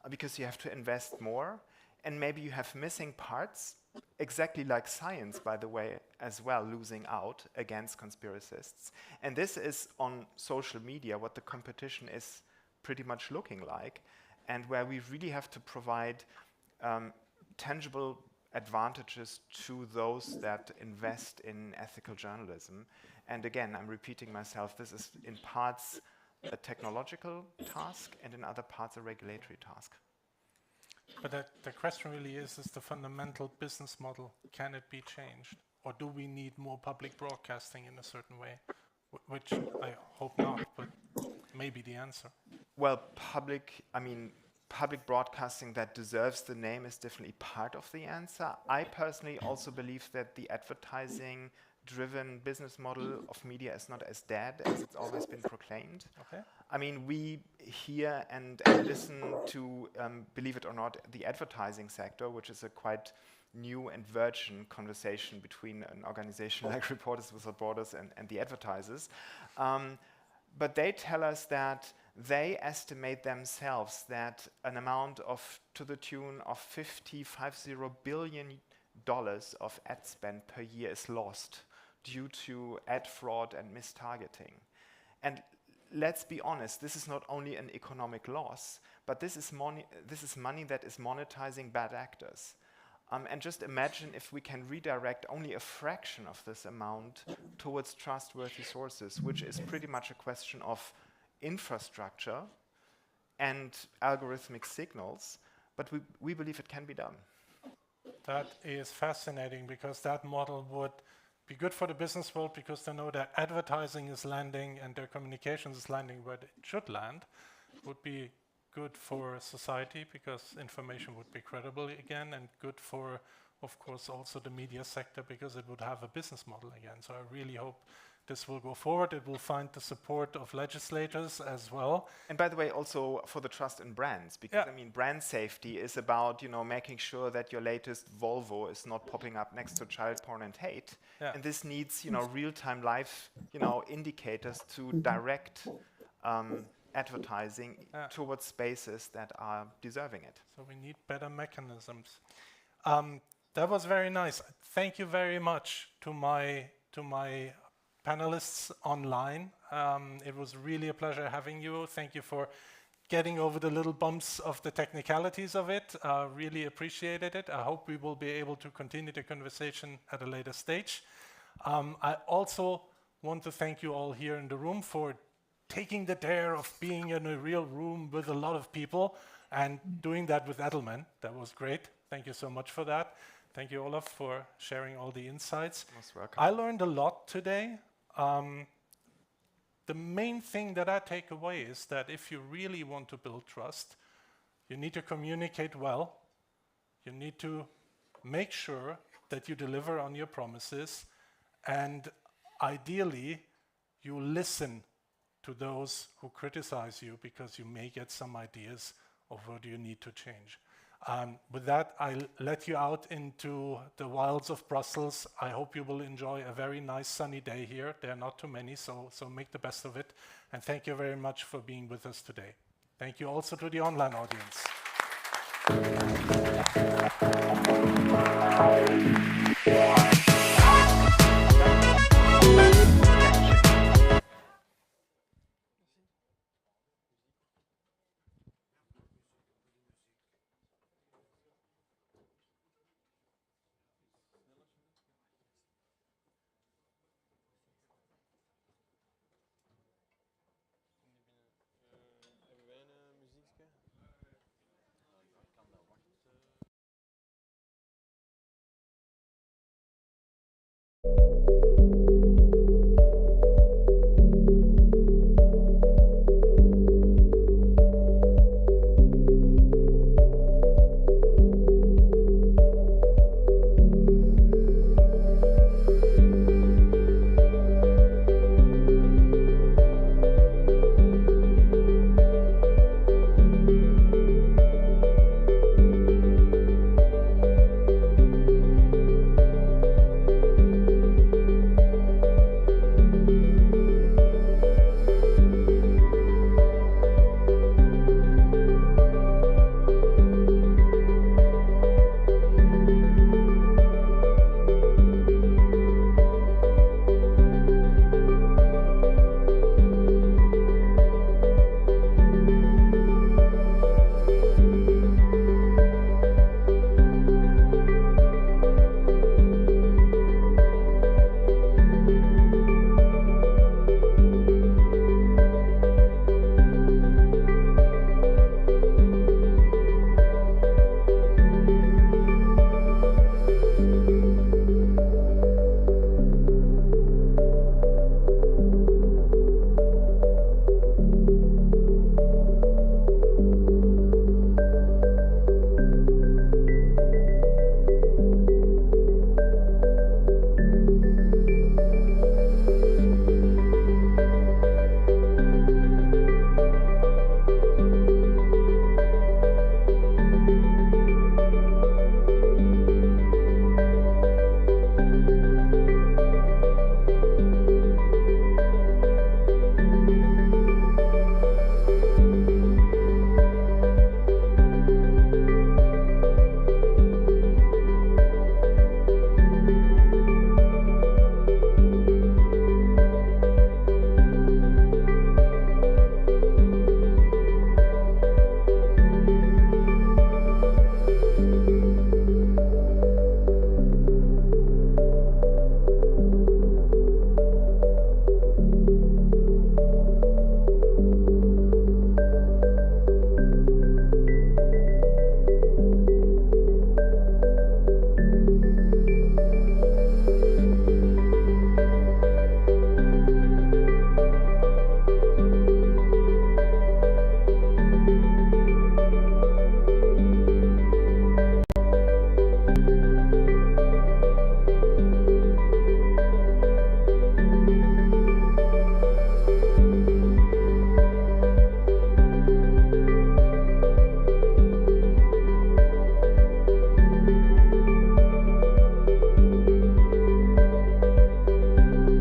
because you have to invest more, and maybe you have missing parts, exactly like science, by the way, as well, losing out against conspiracists. And this is on social media what the competition is pretty much looking like, and where we really have to provide tangible advantages to those that invest in ethical journalism. And again, I'm repeating myself, this is in parts a technological task and in other parts a regulatory task. But the question really is the fundamental business model, can it be changed? Or do we need more public broadcasting in a certain way? Which I hope not, but maybe the answer. Well, public broadcasting that deserves the name is definitely part of the answer. I personally also believe that the advertising-driven business model of media is not as dead as it's always been proclaimed. Okay. I mean, we hear and listen to, believe it or not, the advertising sector, which is a quite new and virgin conversation between an organization like Reporters Without Borders and the advertisers. But they tell us that they estimate themselves that an amount to the tune of $50 billion of ad spend per year is lost due to ad fraud and mistargeting. And let's be honest, this is not only an economic loss, but this is money that is monetizing bad actors. And just imagine if we can redirect only a fraction of this amount towards trustworthy sources, which is pretty much a question of infrastructure and algorithmic signals, but we believe it can be done. That is fascinating, because that model would be good for the business world, because they know that advertising is landing and their communications is landing where it should land. Would be good for society, because information would be credible again, and good for, of course, also the media sector, because it would have a business model again. So I really hope this will go forward. It will find the support of legislators as well. And by the way, also for the trust in brands, because I mean, brand safety is about, making sure that your latest Volvo is not popping up next to child porn and hate. Yeah. And this needs, real-time live, indicators to direct advertising towards spaces that are deserving it. So we need better mechanisms. That was very nice. Thank you very much to my panelists online. It was really a pleasure having you. Thank you for getting over the little bumps of the technicalities of it. Really appreciated it. I hope we will be able to continue the conversation at a later stage. I also want to thank you all here in the room for taking the dare of being in a real room with a lot of people and doing that with Edelman. That was great. Thank you so much for that. Thank you, Olaf, for sharing all the insights. Most welcome. I learned a lot today. The main thing that I take away is that if you really want to build trust, you need to communicate well. You need to make sure that you deliver on your promises, and ideally, you listen to those who criticize you, because you may get some ideas of what you need to change. With that, I'll let you out into the wilds of Brussels. I hope you will enjoy a very nice sunny day here. There are not too many, so make the best of it. And thank you very much for being with us today. Thank you also to the online audience.